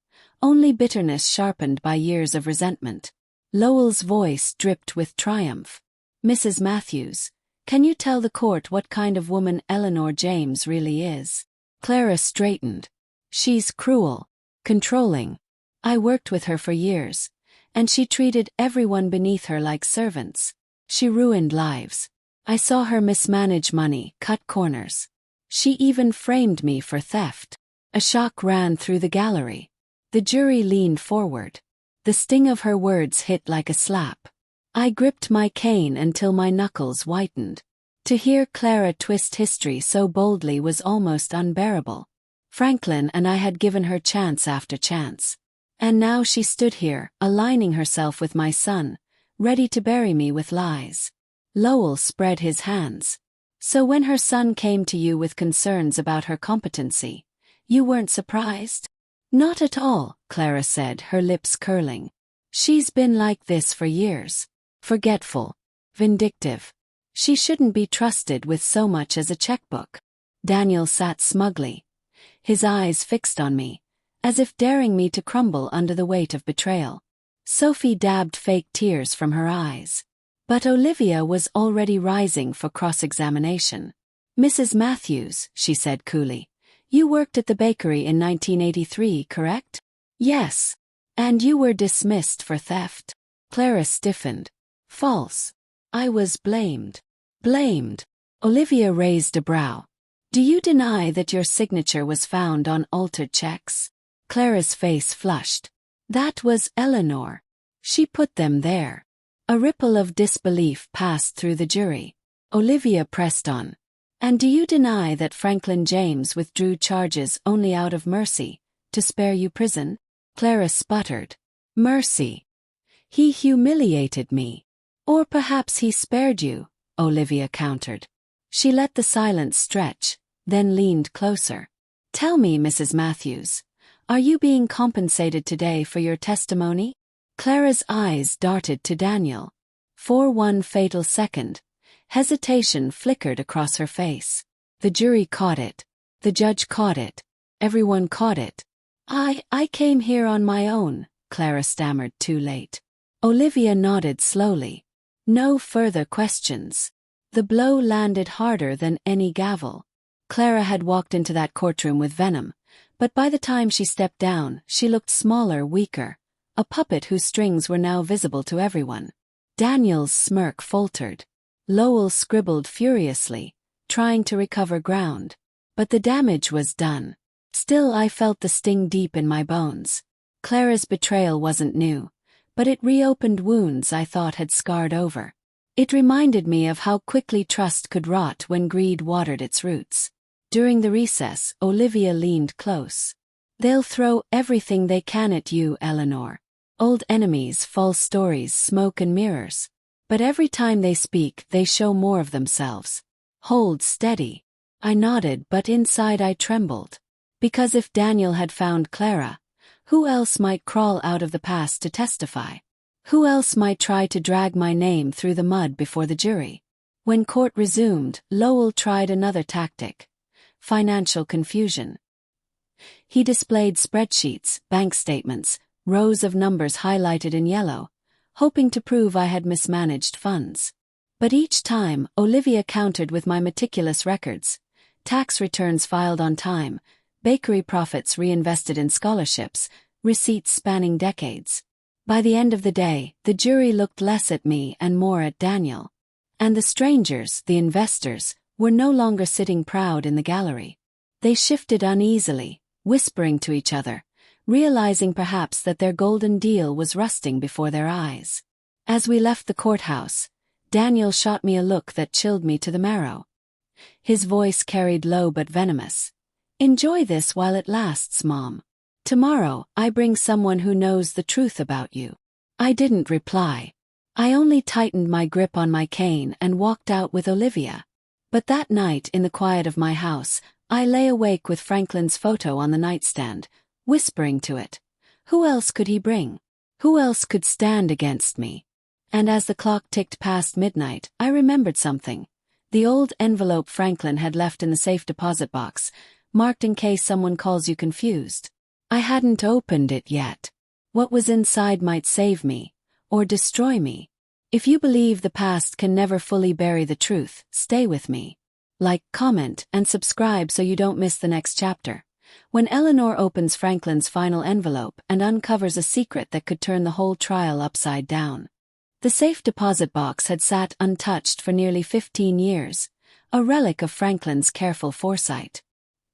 only bitterness sharpened by years of resentment. Lowell's voice dripped with triumph. "Mrs. Matthews, can you tell the court what kind of woman Eleanor James really is?" Clara straightened. "She's cruel, controlling. I worked with her for years, and she treated everyone beneath her like servants. She ruined lives. I saw her mismanage money, cut corners. She even framed me for theft." A shock ran through the gallery. The jury leaned forward. The sting of her words hit like a slap. I gripped my cane until my knuckles whitened. To hear Clara twist history so boldly was almost unbearable. Franklin and I had given her chance after chance. And now she stood here, aligning herself with my son, ready to bury me with lies. Lowell spread his hands. "So when her son came to you with concerns about her competency, you weren't surprised?" "Not at all," Clara said, her lips curling. "She's been like this for years. Forgetful. Vindictive. She shouldn't be trusted with so much as a checkbook." Daniel sat smugly, his eyes fixed on me, as if daring me to crumble under the weight of betrayal. Sophie dabbed fake tears from her eyes. But Olivia was already rising for cross-examination. "Mrs. Matthews," she said coolly, "you worked at the bakery in 1983, correct?" "Yes. And you were dismissed for theft." Clara stiffened. "False. I was blamed." "Blamed?" Olivia raised a brow. "Do you deny that your signature was found on altered checks?" Clara's face flushed. "That was Eleanor. She put them there." A ripple of disbelief passed through the jury. Olivia pressed on. "And do you deny that Franklin James withdrew charges only out of mercy, to spare you prison?" Clara sputtered. "Mercy? He humiliated me. Or perhaps he spared you," Olivia countered. She let the silence stretch, then leaned closer. "Tell me, Mrs. Matthews, are you being compensated today for your testimony?" Clara's eyes darted to Daniel. For one fatal second, hesitation flickered across her face. The jury caught it. The judge caught it. Everyone caught it. I came here on my own," Clara stammered too late. Olivia nodded slowly. No further questions. The blow landed harder than any gavel. Clara had walked into that courtroom with venom, but by the time she stepped down, she looked smaller, weaker. A puppet whose strings were now visible to everyone. Daniel's smirk faltered. Lowell scribbled furiously, trying to recover ground. But the damage was done. Still, I felt the sting deep in my bones. Clara's betrayal wasn't new, but it reopened wounds I thought had scarred over. It reminded me of how quickly trust could rot when greed watered its roots. During the recess, Olivia leaned close. "They'll throw everything they can at you, Eleanor. Old enemies, false stories, smoke and mirrors. But every time they speak, they show more of themselves. Hold steady." I nodded, but inside I trembled. Because if Daniel had found Clara, who else might crawl out of the past to testify? Who else might try to drag my name through the mud before the jury? When court resumed, Lowell tried another tactic: financial confusion. He displayed spreadsheets, bank statements, rows of numbers highlighted in yellow, hoping to prove I had mismanaged funds. But each time, Olivia countered with my meticulous records: tax returns filed on time, bakery profits reinvested in scholarships, receipts spanning decades. By the end of the day, the jury looked less at me and more at Daniel. And the strangers, the investors, were no longer sitting proud in the gallery. They shifted uneasily, whispering to each other, realizing perhaps that their golden deal was rusting before their eyes. As we left the courthouse, Daniel shot me a look that chilled me to the marrow. His voice carried low but venomous. "Enjoy this while it lasts, Mom. Tomorrow, I bring someone who knows the truth about you." I didn't reply. I only tightened my grip on my cane and walked out with Olivia. But that night, in the quiet of my house, I lay awake with Franklin's photo on the nightstand, whispering to it. Who else could he bring? Who else could stand against me? And as the clock ticked past midnight, I remembered something. The old envelope Franklin had left in the safe deposit box, marked in case someone calls you confused. I hadn't opened it yet. What was inside might save me, or destroy me. If you believe the past can never fully bury the truth, stay with me. Like, comment, and subscribe so you don't miss the next chapter. When Eleanor opens Franklin's final envelope and uncovers a secret that could turn the whole trial upside down. The safe deposit box had sat untouched for nearly 15 years, a relic of Franklin's careful foresight.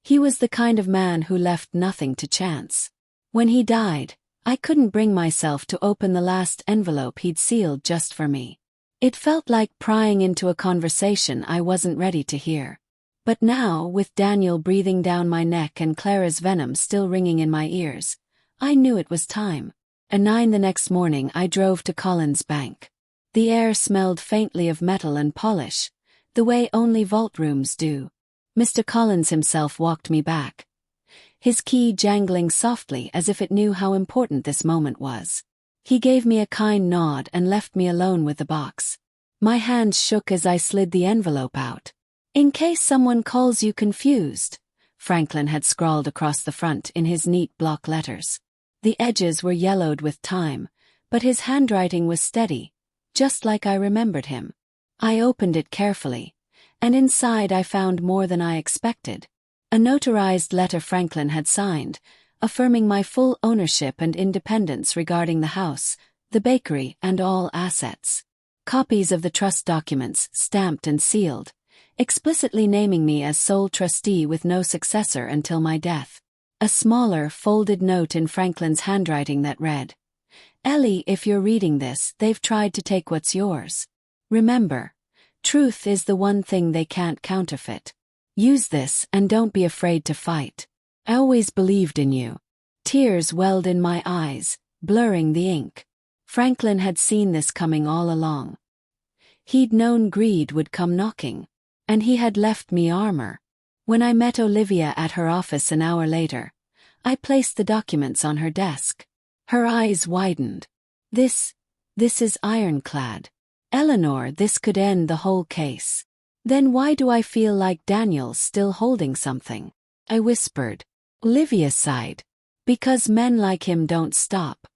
He was the kind of man who left nothing to chance. When he died, I couldn't bring myself to open the last envelope he'd sealed just for me. It felt like prying into a conversation I wasn't ready to hear. But now, with Daniel breathing down my neck and Clara's venom still ringing in my ears, I knew it was time. At 9 the next morning I drove to Collins Bank. The air smelled faintly of metal and polish, the way only vault rooms do. Mr. Collins himself walked me back, his key jangling softly as if it knew how important this moment was. He gave me a kind nod and left me alone with the box. My hands shook as I slid the envelope out. "In case someone calls you confused," Franklin had scrawled across the front in his neat block letters. The edges were yellowed with time, but his handwriting was steady, just like I remembered him. I opened it carefully, and inside I found more than I expected. A notarized letter Franklin had signed, affirming my full ownership and independence regarding the house, the bakery, and all assets. Copies of the trust documents, stamped and sealed, explicitly naming me as sole trustee with no successor until my death. A smaller, folded note in Franklin's handwriting that read, "Ellie, if you're reading this, they've tried to take what's yours. Remember, truth is the one thing they can't counterfeit. Use this and don't be afraid to fight. I always believed in you." Tears welled in my eyes, blurring the ink. Franklin had seen this coming all along. He'd known greed would come knocking, and he had left me armor. When I met Olivia at her office an hour later, I placed the documents on her desk. Her eyes widened. This is ironclad. Eleanor, this could end the whole case. Then why do I feel like Daniel's still holding something? I whispered. Olivia sighed. Because men like him don't stop.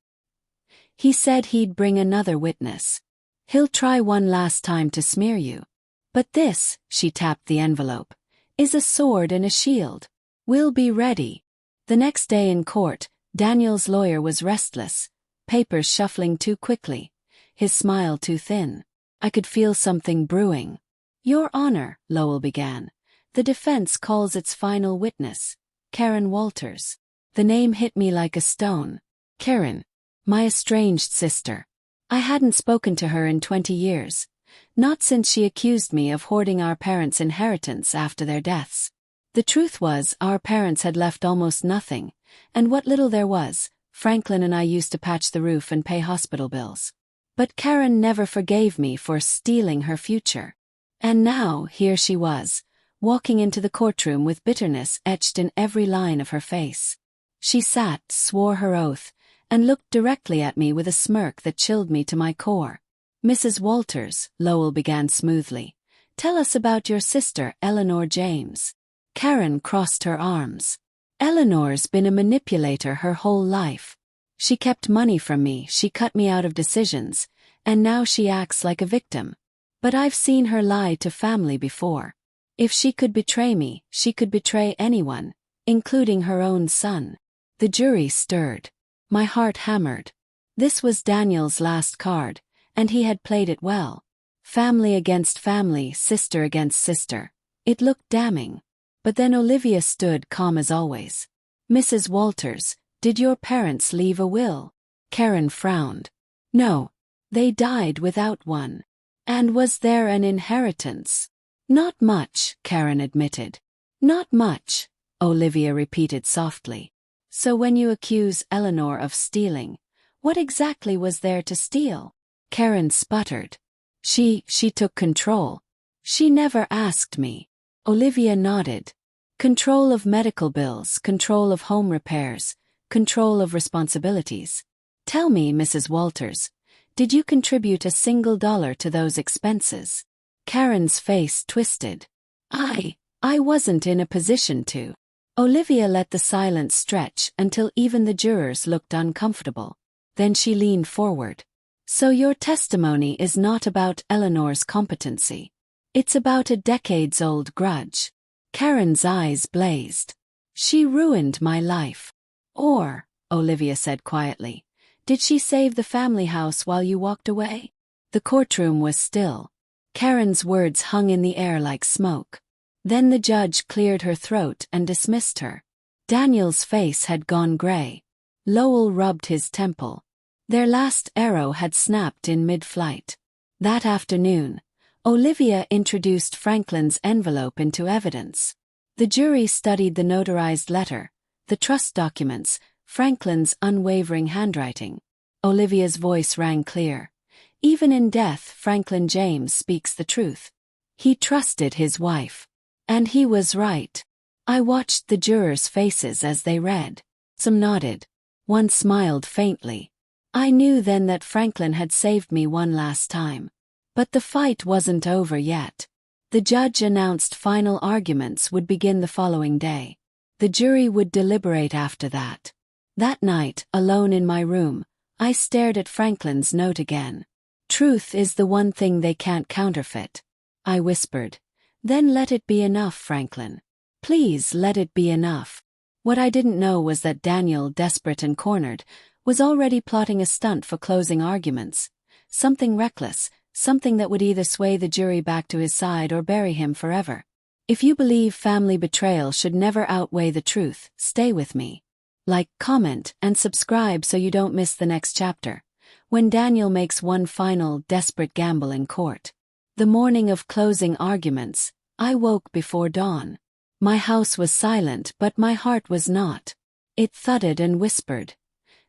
He said he'd bring another witness. He'll try one last time to smear you. But this, she tapped the envelope, is a sword and a shield. We'll be ready. The next day in court, Daniel's lawyer was restless, papers shuffling too quickly, his smile too thin. I could feel something brewing. "Your Honor," Lowell began, The defense calls its final witness, Karen Walters. The name hit me like a stone. Karen, my estranged sister. I hadn't spoken to her in 20 years. Not since she accused me of hoarding our parents' inheritance after their deaths. The truth was, our parents had left almost nothing, and what little there was, Franklin and I used to patch the roof and pay hospital bills. But Karen never forgave me for stealing her future. And now, here she was, walking into the courtroom with bitterness etched in every line of her face. She sat, swore her oath, and looked directly at me with a smirk that chilled me to my core. Mrs. Walters, Lowell began smoothly, tell us about your sister, Eleanor James. Karen crossed her arms. Eleanor's been a manipulator her whole life. She kept money from me, she cut me out of decisions, and now she acts like a victim. But I've seen her lie to family before. If she could betray me, she could betray anyone, including her own son. The jury stirred. My heart hammered. This was Daniel's last card, and he had played it well. Family against family, sister against sister. It looked damning. But then Olivia stood calm as always. Mrs. Walters, did your parents leave a will? Karen frowned. No. They died without one. And was there an inheritance? Not much, Karen admitted. Not much, Olivia repeated softly. So when you accuse Eleanor of stealing, what exactly was there to steal? Karen sputtered. She took control. She never asked me. Olivia nodded. Control of medical bills, control of home repairs, control of responsibilities. Tell me, Mrs. Walters, did you contribute a single dollar to those expenses? Karen's face twisted. I wasn't in a position to. Olivia let the silence stretch until even the jurors looked uncomfortable. Then she leaned forward. So your testimony is not about Eleanor's competency. It's about a decades-old grudge. Karen's eyes blazed. She ruined my life. Or, Olivia said quietly, did she save the family house while you walked away? The courtroom was still. Karen's words hung in the air like smoke. Then the judge cleared her throat and dismissed her. Daniel's face had gone gray. Lowell rubbed his temple. Their last arrow had snapped in mid-flight. That afternoon, Olivia introduced Franklin's envelope into evidence. The jury studied the notarized letter, the trust documents, Franklin's unwavering handwriting. Olivia's voice rang clear. Even in death, Franklin James speaks the truth. He trusted his wife. And he was right. I watched the jurors' faces as they read. Some nodded. One smiled faintly. I knew then that Franklin had saved me one last time. But the fight wasn't over yet. The judge announced final arguments would begin the following day. The jury would deliberate after that. That night, alone in my room, I stared at Franklin's note again. Truth is the one thing they can't counterfeit. I whispered. Then let it be enough, Franklin. Please let it be enough. What I didn't know was that Daniel, desperate and cornered, was already plotting a stunt for closing arguments. Something reckless, something that would either sway the jury back to his side or bury him forever. If you believe family betrayal should never outweigh the truth, stay with me. Like, comment, and subscribe so you don't miss the next chapter, when Daniel makes one final, desperate gamble in court. The morning of closing arguments, I woke before dawn. My house was silent, but my heart was not. It thudded and whispered.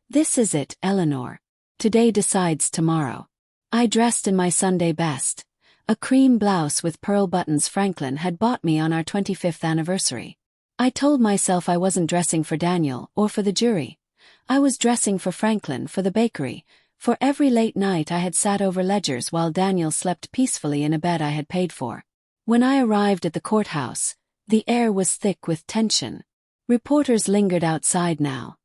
This is it, Eleanor. Today decides tomorrow. I dressed in my Sunday best, a cream blouse with pearl buttons Franklin had bought me on our 25th anniversary. I told myself I wasn't dressing for Daniel or for the jury. I was dressing for Franklin, for the bakery, for every late night I had sat over ledgers while Daniel slept peacefully in a bed I had paid for. When I arrived at the courthouse, the air was thick with tension. Reporters lingered outside now.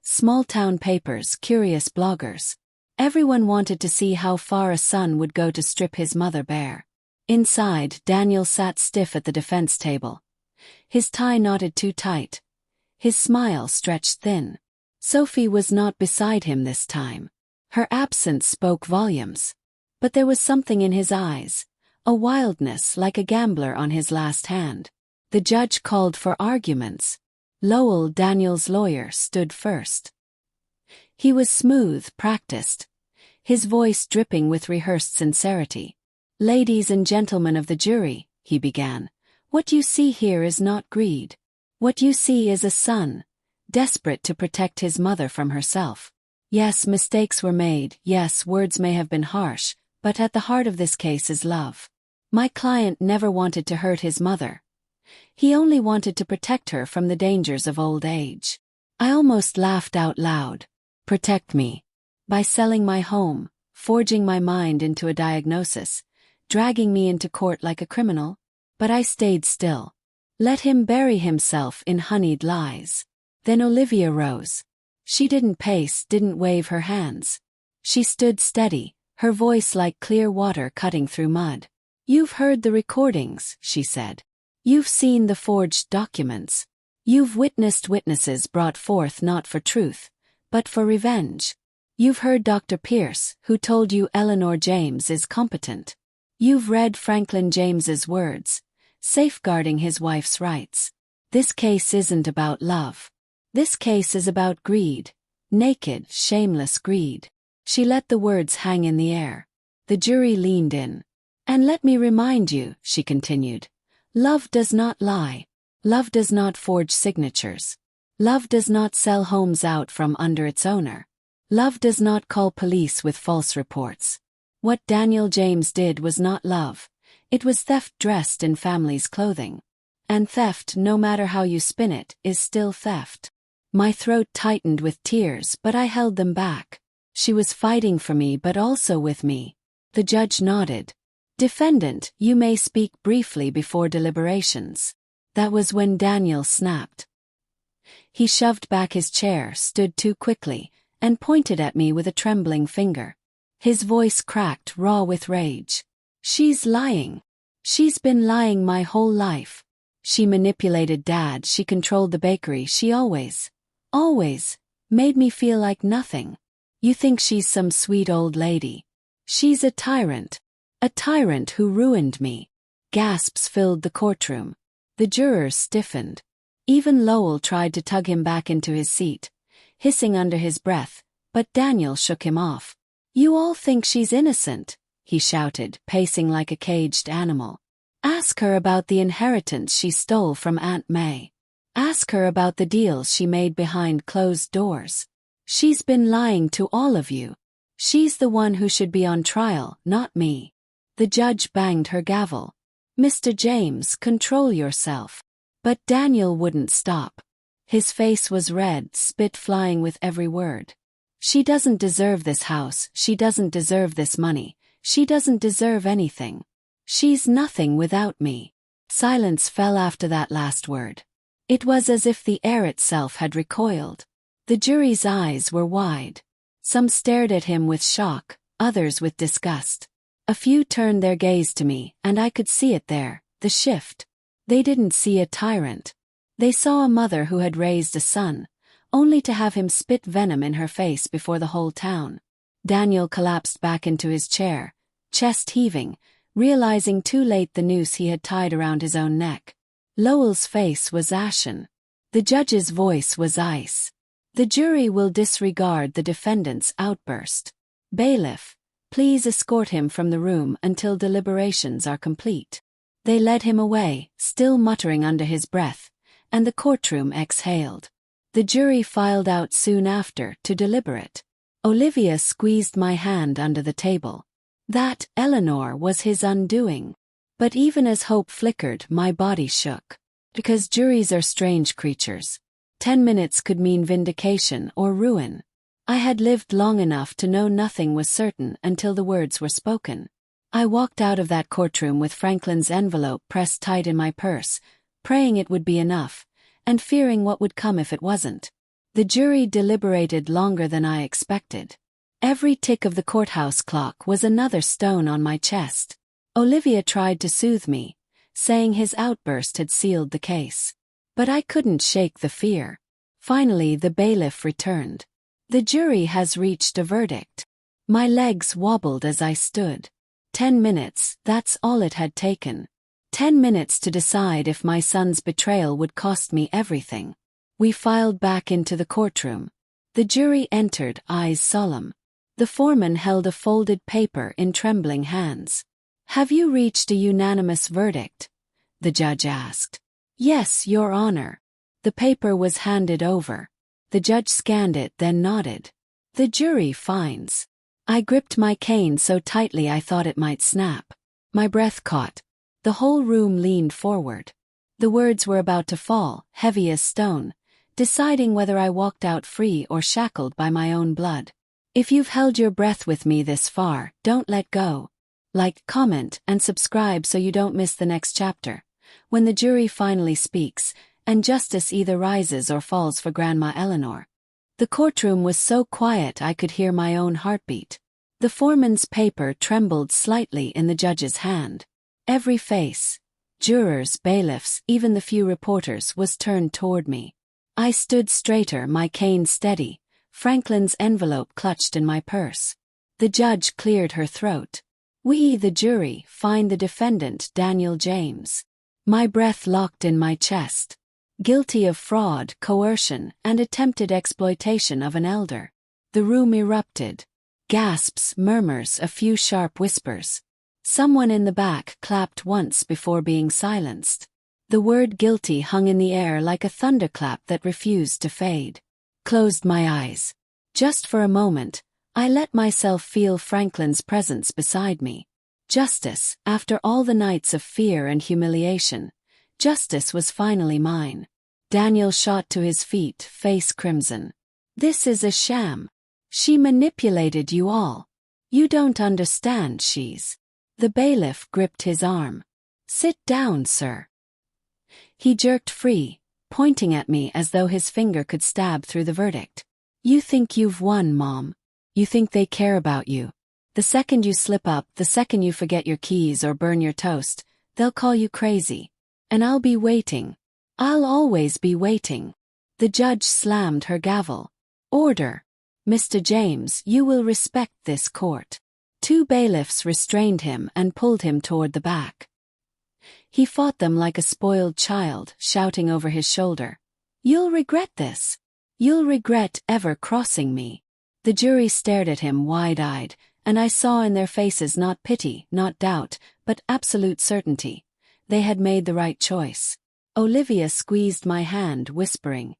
Small-town papers, curious bloggers. Everyone wanted to see how far a son would go to strip his mother bare. Inside, Daniel sat stiff at the defense table. His tie knotted too tight. His smile stretched thin. Sophie was not beside him this time. Her absence spoke volumes. But there was something in his eyes, a wildness like a gambler on his last hand. The judge called for arguments. Lowell, Daniel's lawyer, stood first. He was smooth, practiced, his voice dripping with rehearsed sincerity. "Ladies and gentlemen of the jury," he began, "what you see here is not greed. What you see is a son, desperate to protect his mother from herself. Yes, mistakes were made, yes, words may have been harsh, but at the heart of this case is love. My client never wanted to hurt his mother. He only wanted to protect her from the dangers of old age." I almost laughed out loud. Protect me. By selling my home, forging my mind into a diagnosis, dragging me into court like a criminal? But I stayed still. Let him bury himself in honeyed lies. Then Olivia rose. She didn't pace, didn't wave her hands. She stood steady, her voice like clear water cutting through mud. "You've heard the recordings," she said. "You've seen the forged documents. You've witnessed witnesses brought forth not for truth, but for revenge. You've heard Dr. Pierce, who told you Eleanor James is competent. You've read Franklin James's words, safeguarding his wife's rights. This case isn't about love. This case is about greed. Naked, shameless greed." She let the words hang in the air. The jury leaned in. "And let me remind you," she continued, "love does not lie. Love does not forge signatures. Love does not sell homes out from under its owner. Love does not call police with false reports. What Daniel James did was not love. It was theft dressed in family's clothing. And theft, no matter how you spin it, is still theft." My throat tightened with tears, but I held them back. She was fighting for me but also with me. The judge nodded. "Defendant, you may speak briefly before deliberations." That was when Daniel snapped. He shoved back his chair, stood too quickly, and pointed at me with a trembling finger. His voice cracked, raw with rage. "She's lying. She's been lying my whole life. She manipulated Dad, she controlled the bakery, she always made me feel like nothing. You think she's some sweet old lady. She's a tyrant who ruined me." Gasps filled the courtroom. The jurors stiffened. Even Lowell tried to tug him back into his seat, hissing under his breath, but Daniel shook him off. "You all think she's innocent," he shouted, pacing like a caged animal. "Ask her about the inheritance she stole from Aunt May. Ask her about the deals she made behind closed doors. She's been lying to all of you. She's the one who should be on trial, not me." The judge banged her gavel. "Mr. James, control yourself." But Daniel wouldn't stop. His face was red, spit flying with every word. "She doesn't deserve this house, she doesn't deserve this money, she doesn't deserve anything. She's nothing without me." Silence fell after that last word. It was as if the air itself had recoiled. The jury's eyes were wide. Some stared at him with shock, others with disgust. A few turned their gaze to me, and I could see it there, the shift. They didn't see a tyrant. They saw a mother who had raised a son, only to have him spit venom in her face before the whole town. Daniel collapsed back into his chair, chest heaving, realizing too late the noose he had tied around his own neck. Lowell's face was ashen. The judge's voice was ice. "The jury will disregard the defendant's outburst. Bailiff, please escort him from the room until deliberations are complete." They led him away, still muttering under his breath, and the courtroom exhaled. The jury filed out soon after to deliberate. Olivia squeezed my hand under the table. That, Eleanor, was his undoing. But even as hope flickered, my body shook. Because juries are strange creatures. 10 minutes could mean vindication or ruin. I had lived long enough to know nothing was certain until the words were spoken. I walked out of that courtroom with Franklin's envelope pressed tight in my purse, praying it would be enough, and fearing what would come if it wasn't. The jury deliberated longer than I expected. Every tick of the courthouse clock was another stone on my chest. Olivia tried to soothe me, saying his outburst had sealed the case. But I couldn't shake the fear. Finally, the bailiff returned. "The jury has reached a verdict." My legs wobbled as I stood. 10 minutes, that's all it had taken. 10 minutes to decide if my son's betrayal would cost me everything. We filed back into the courtroom. The jury entered, eyes solemn. The foreman held a folded paper in trembling hands. "Have you reached a unanimous verdict?" the judge asked. "Yes, Your Honor." The paper was handed over. The judge scanned it, then nodded. "The jury finds." I gripped my cane so tightly I thought it might snap. My breath caught. The whole room leaned forward. The words were about to fall, heavy as stone, deciding whether I walked out free or shackled by my own blood. If you've held your breath with me this far, don't let go. Like, comment, and subscribe so you don't miss the next chapter. When the jury finally speaks, and justice either rises or falls for Grandma Eleanor. The courtroom was so quiet I could hear my own heartbeat. The foreman's paper trembled slightly in the judge's hand. Every face, jurors, bailiffs, even the few reporters, was turned toward me. I stood straighter, my cane steady, Franklin's envelope clutched in my purse. The judge cleared her throat. "We, the jury, find the defendant, Daniel James." My breath locked in my chest. Guilty of fraud, coercion, and attempted exploitation of an elder. The room erupted. Gasps, murmurs, a few sharp whispers. Someone in the back clapped once before being silenced. The word guilty hung in the air like a thunderclap that refused to fade. Closed my eyes. Just for a moment, I let myself feel Franklin's presence beside me. Justice, after all the nights of fear and humiliation, justice was finally mine. Daniel shot to his feet, face crimson. "This is a sham. She manipulated you all. You don't understand, she's..." The bailiff gripped his arm. "Sit down, sir." He jerked free, pointing at me as though his finger could stab through the verdict. "You think you've won, Mom. You think they care about you. The second you slip up, the second you forget your keys or burn your toast, they'll call you crazy. And I'll be waiting. I'll always be waiting." The judge slammed her gavel. "Order. Mr. James, you will respect this court." 2 bailiffs restrained him and pulled him toward the back. He fought them like a spoiled child, shouting over his shoulder, "You'll regret this. You'll regret ever crossing me." The jury stared at him wide-eyed, and I saw in their faces not pity, not doubt, but absolute certainty. They had made the right choice. Olivia squeezed my hand, whispering,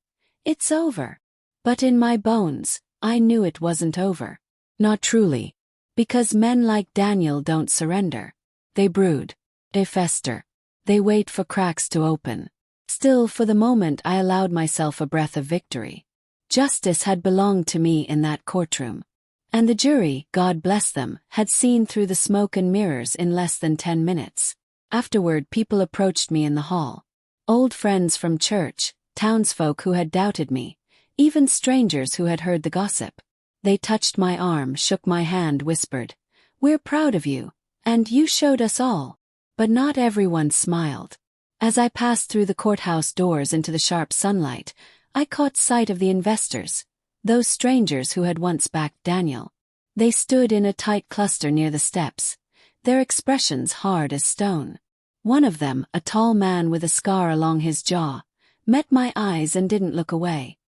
"It's over." But in my bones, I knew it wasn't over. Not truly. Because men like Daniel don't surrender. They brood. They fester. They wait for cracks to open. Still, for the moment, I allowed myself a breath of victory. Justice had belonged to me in that courtroom. And the jury, God bless them, had seen through the smoke and mirrors in less than 10 minutes. Afterward, people approached me in the hall. Old friends from church, townsfolk who had doubted me, even strangers who had heard the gossip. They touched my arm, shook my hand, whispered, "We're proud of you, and you showed us all." But not everyone smiled. As I passed through the courthouse doors into the sharp sunlight, I caught sight of the investors, those strangers who had once backed Daniel. They stood in a tight cluster near the steps, their expressions hard as stone. One of them, a tall man with a scar along his jaw, met my eyes and didn't look away.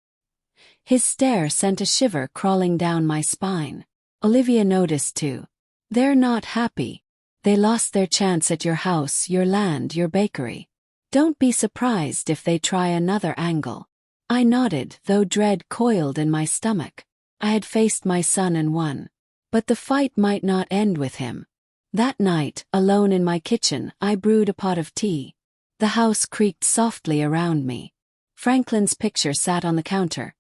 His stare sent a shiver crawling down my spine. Olivia noticed too. "They're not happy. They lost their chance at your house, your land, your bakery. Don't be surprised if they try another angle." I nodded, though dread coiled in my stomach. I had faced my son and won. But the fight might not end with him. That night, alone in my kitchen, I brewed a pot of tea. The house creaked softly around me. Franklin's picture sat on the counter,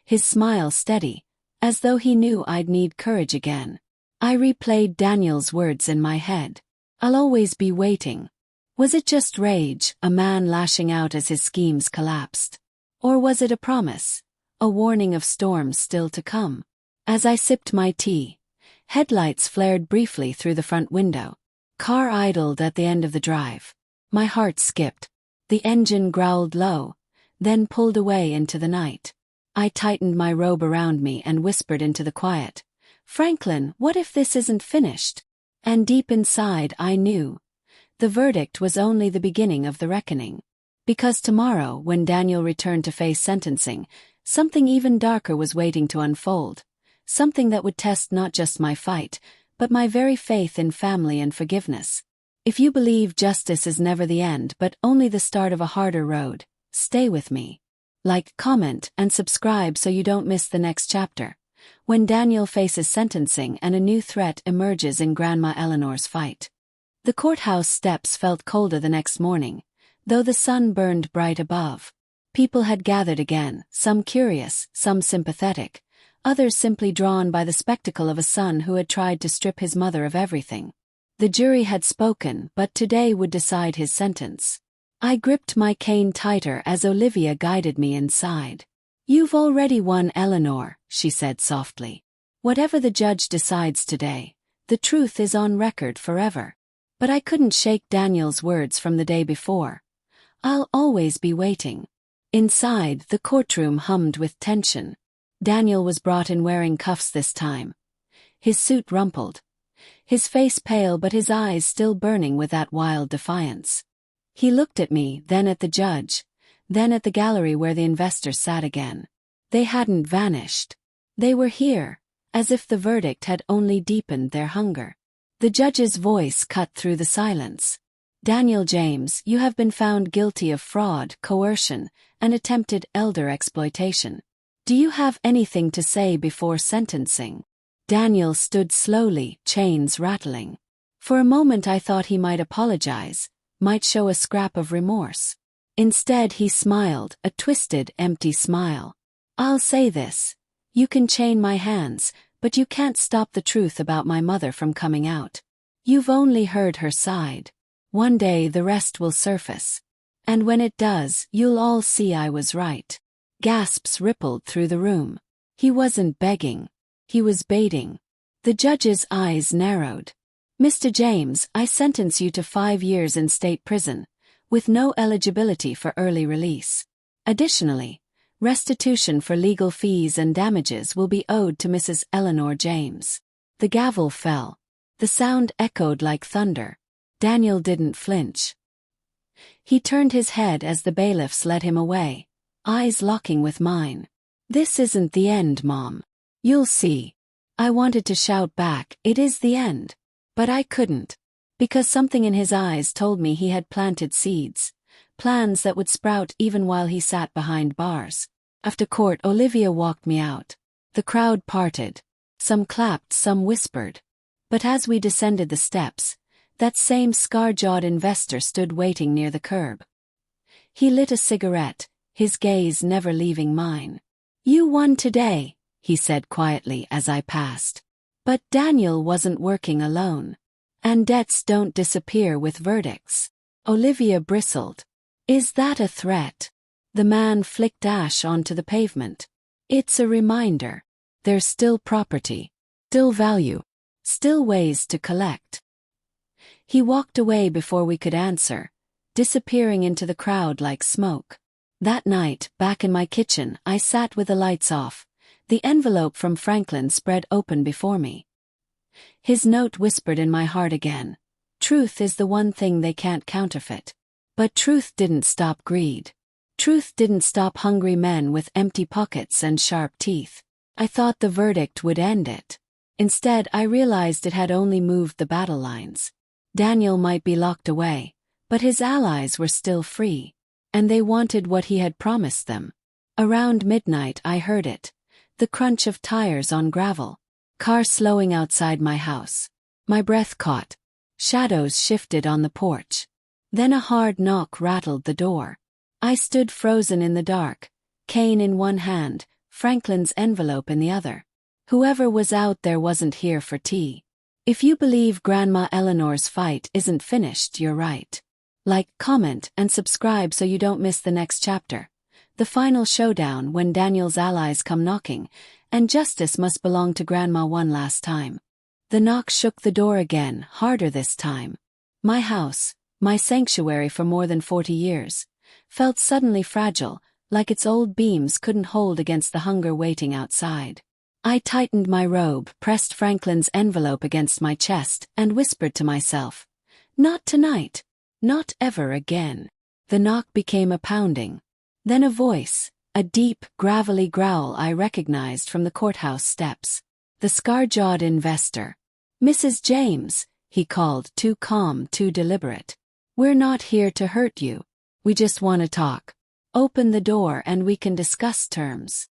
his smile steady, as though he knew I'd need courage again. I replayed Daniel's words in my head. "I'll always be waiting." Was it just rage, a man lashing out as his schemes collapsed? Or was it a promise, a warning of storms still to come? As I sipped my tea, headlights flared briefly through the front window. Car idled at the end of the drive. My heart skipped. The engine growled low, then pulled away into the night. I tightened my robe around me and whispered into the quiet, "Franklin, what if this isn't finished?" And deep inside I knew, the verdict was only the beginning of the reckoning. Because tomorrow, when Daniel returned to face sentencing, something even darker was waiting to unfold. Something that would test not just my fight, but my very faith in family and forgiveness. If you believe justice is never the end but only the start of a harder road, stay with me. Like, comment, and subscribe so you don't miss the next chapter. When Daniel faces sentencing and a new threat emerges in Grandma Eleanor's fight. The courthouse steps felt colder the next morning, though the sun burned bright above. People had gathered again, some curious, some sympathetic, others simply drawn by the spectacle of a son who had tried to strip his mother of everything. The jury had spoken, but today would decide his sentence. I gripped my cane tighter as Olivia guided me inside. "You've already won, Eleanor," she said softly. "Whatever the judge decides today, the truth is on record forever." But I couldn't shake Daniel's words from the day before. "I'll always be waiting." Inside, the courtroom hummed with tension. Daniel was brought in wearing cuffs this time. His suit rumpled. His face pale but his eyes still burning with that wild defiance. He looked at me, then at the judge, then at the gallery where the investors sat again. They hadn't vanished. They were here, as if the verdict had only deepened their hunger. The judge's voice cut through the silence. "Daniel James, you have been found guilty of fraud, coercion, and attempted elder exploitation. Do you have anything to say before sentencing?" Daniel stood slowly, chains rattling. For a moment I thought he might apologize, might show a scrap of remorse. Instead he smiled, a twisted, empty smile. "I'll say this. You can chain my hands, but you can't stop the truth about my mother from coming out. You've only heard her side. One day the rest will surface. And when it does, you'll all see I was right." Gasps rippled through the room. He wasn't begging. He was baiting. The judge's eyes narrowed. "Mr. James, I sentence you to 5 years in state prison, with no eligibility for early release. Additionally, restitution for legal fees and damages will be owed to Mrs. Eleanor James." The gavel fell. The sound echoed like thunder. Daniel didn't flinch. He turned his head as the bailiffs led him away, eyes locking with mine. "This isn't the end, Mom. You'll see." I wanted to shout back, "It is the end." But I couldn't. Because something in his eyes told me he had planted seeds. Plans that would sprout even while he sat behind bars. After court, Olivia walked me out. The crowd parted. Some clapped, some whispered. But as we descended the steps, that same scar-jawed investor stood waiting near the curb. He lit a cigarette, his gaze never leaving mine. "You won today," he said quietly as I passed. But Daniel wasn't working alone. And debts don't disappear with verdicts. Olivia bristled. "Is that a threat?" The man flicked ash onto the pavement. "It's a reminder. There's still property. Still value. Still ways to collect." He walked away before we could answer, disappearing into the crowd like smoke. That night, back in my kitchen, I sat with the lights off, the envelope from Franklin spread open before me. His note whispered in my heart again. Truth is the one thing they can't counterfeit. But truth didn't stop greed. Truth didn't stop hungry men with empty pockets and sharp teeth. I thought the verdict would end it. Instead, I realized it had only moved the battle lines. Daniel might be locked away, but his allies were still free. And they wanted what he had promised them. Around midnight I heard it. The crunch of tires on gravel. Car slowing outside my house. My breath caught. Shadows shifted on the porch. Then a hard knock rattled the door. I stood frozen in the dark, cane in one hand, Franklin's envelope in the other. Whoever was out there wasn't here for tea. If you believe Grandma Eleanor's fight isn't finished, you're right. Like, comment, and subscribe so you don't miss the next chapter. The final showdown when Daniel's allies come knocking, and justice must belong to Grandma one last time. The knock shook the door again, harder this time. My house, my sanctuary for more than 40 years, felt suddenly fragile, like its old beams couldn't hold against the hunger waiting outside. I tightened my robe, pressed Franklin's envelope against my chest, and whispered to myself, Not tonight. Not ever again. The knock became a pounding. Then a voice, a deep, gravelly growl I recognized from the courthouse steps. The scar-jawed investor. "Mrs. James," he called, too calm, too deliberate. "We're not here to hurt you. We just want to talk. Open the door and we can discuss terms."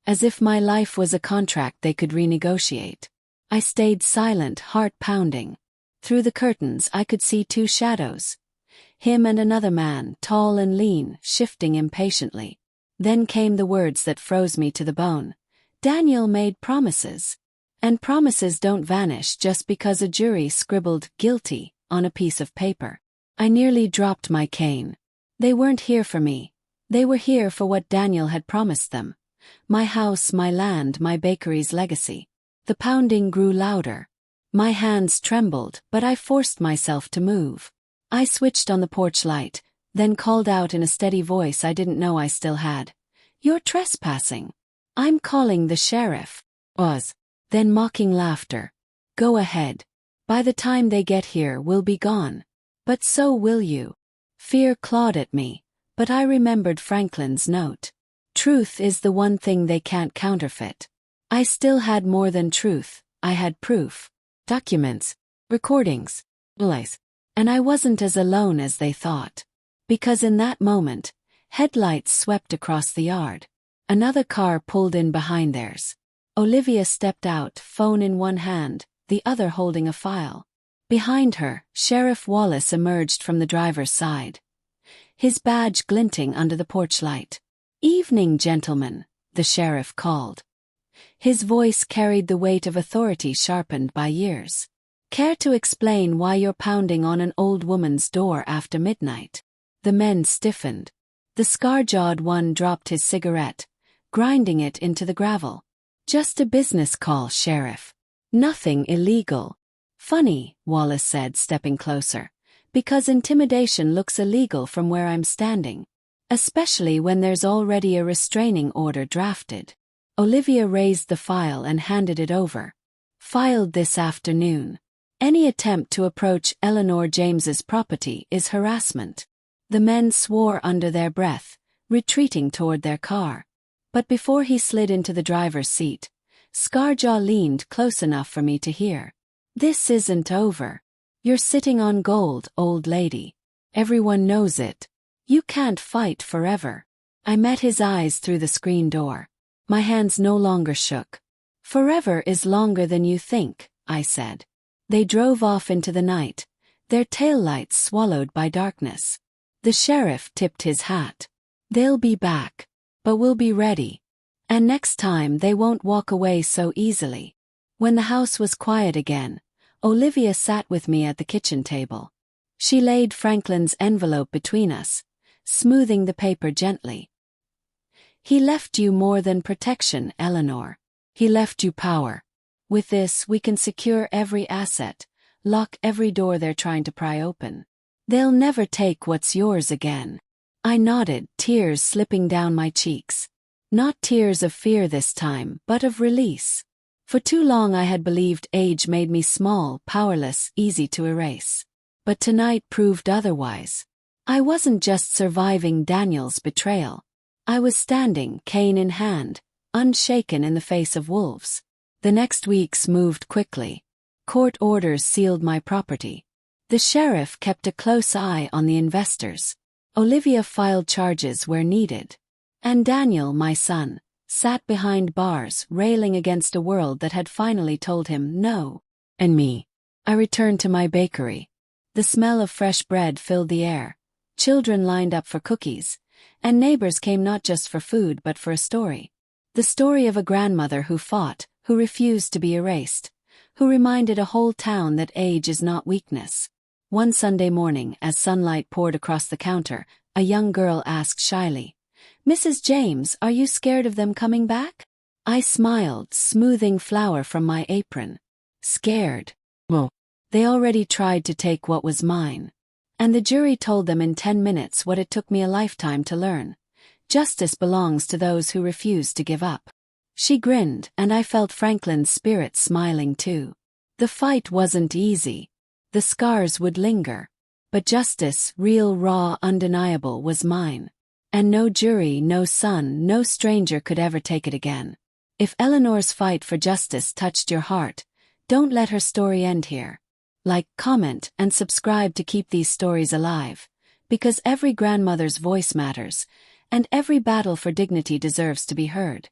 As if my life was a contract they could renegotiate. I stayed silent, heart pounding. Through the curtains I could see two shadows. Him and another man, tall and lean, shifting impatiently. Then came the words that froze me to the bone. Daniel made promises. And promises don't vanish just because a jury scribbled "guilty" on a piece of paper. I nearly dropped my cane. They weren't here for me. They were here for what Daniel had promised them. My house, my land, my bakery's legacy. The pounding grew louder. My hands trembled, but I forced myself to move. I switched on the porch light, then called out in a steady voice I didn't know I still had. "You're trespassing. I'm calling the sheriff." Then mocking laughter. "Go ahead. By the time they get here, we'll be gone. But so will you." Fear clawed at me, but I remembered Franklin's note. Truth is the one thing they can't counterfeit. I still had more than truth, I had proof. Documents, recordings, lies. And I wasn't as alone as they thought. Because in that moment, headlights swept across the yard. Another car pulled in behind theirs. Olivia stepped out, phone in one hand, the other holding a file. Behind her, Sheriff Wallace emerged from the driver's side. His badge glinting under the porch light. "Evening, gentlemen," the sheriff called. His voice carried the weight of authority sharpened by years. "Care to explain why you're pounding on an old woman's door after midnight?" The men stiffened. The scar-jawed one dropped his cigarette, grinding it into the gravel. "Just a business call, Sheriff. Nothing illegal." "Funny," Wallace said, stepping closer. "Because intimidation looks illegal from where I'm standing. Especially when there's already a restraining order drafted." Olivia raised the file and handed it over. "Filed this afternoon. Any attempt to approach Eleanor James's property is harassment." The men swore under their breath, retreating toward their car. But before he slid into the driver's seat, Scarjaw leaned close enough for me to hear. "This isn't over. You're sitting on gold, old lady. Everyone knows it. You can't fight forever." I met his eyes through the screen door. My hands no longer shook. "Forever is longer than you think," I said. They drove off into the night, their taillights swallowed by darkness. The sheriff tipped his hat. "They'll be back. But we'll be ready. And next time they won't walk away so easily." When the house was quiet again, Olivia sat with me at the kitchen table. She laid Franklin's envelope between us, smoothing the paper gently. "He left you more than protection, Eleanor. He left you power. With this, we can secure every asset, lock every door they're trying to pry open. They'll never take what's yours again." I nodded, tears slipping down my cheeks. Not tears of fear this time, but of release. For too long I had believed age made me small, powerless, easy to erase. But tonight proved otherwise. I wasn't just surviving Daniel's betrayal. I was standing, cane in hand, unshaken in the face of wolves. The next weeks moved quickly. Court orders sealed my property. The sheriff kept a close eye on the investors. Olivia filed charges where needed. And Daniel, my son, sat behind bars, railing against a world that had finally told him no. And me. I returned to my bakery. The smell of fresh bread filled the air. Children lined up for cookies, and neighbors came not just for food but for a story. The story of a grandmother who fought, who refused to be erased, who reminded a whole town that age is not weakness. One Sunday morning, as sunlight poured across the counter, a young girl asked shyly, "Mrs. James, are you scared of them coming back?" I smiled, smoothing flour from my apron. "Scared? Well, they already tried to take what was mine. And the jury told them in 10 minutes what it took me a lifetime to learn. Justice belongs to those who refuse to give up." She grinned, and I felt Franklin's spirit smiling too. The fight wasn't easy. The scars would linger. But justice, real, raw, undeniable, was mine. And no jury, no son, no stranger could ever take it again. If Eleanor's fight for justice touched your heart, don't let her story end here. Like, comment, and subscribe to keep these stories alive. Because every grandmother's voice matters, and every battle for dignity deserves to be heard.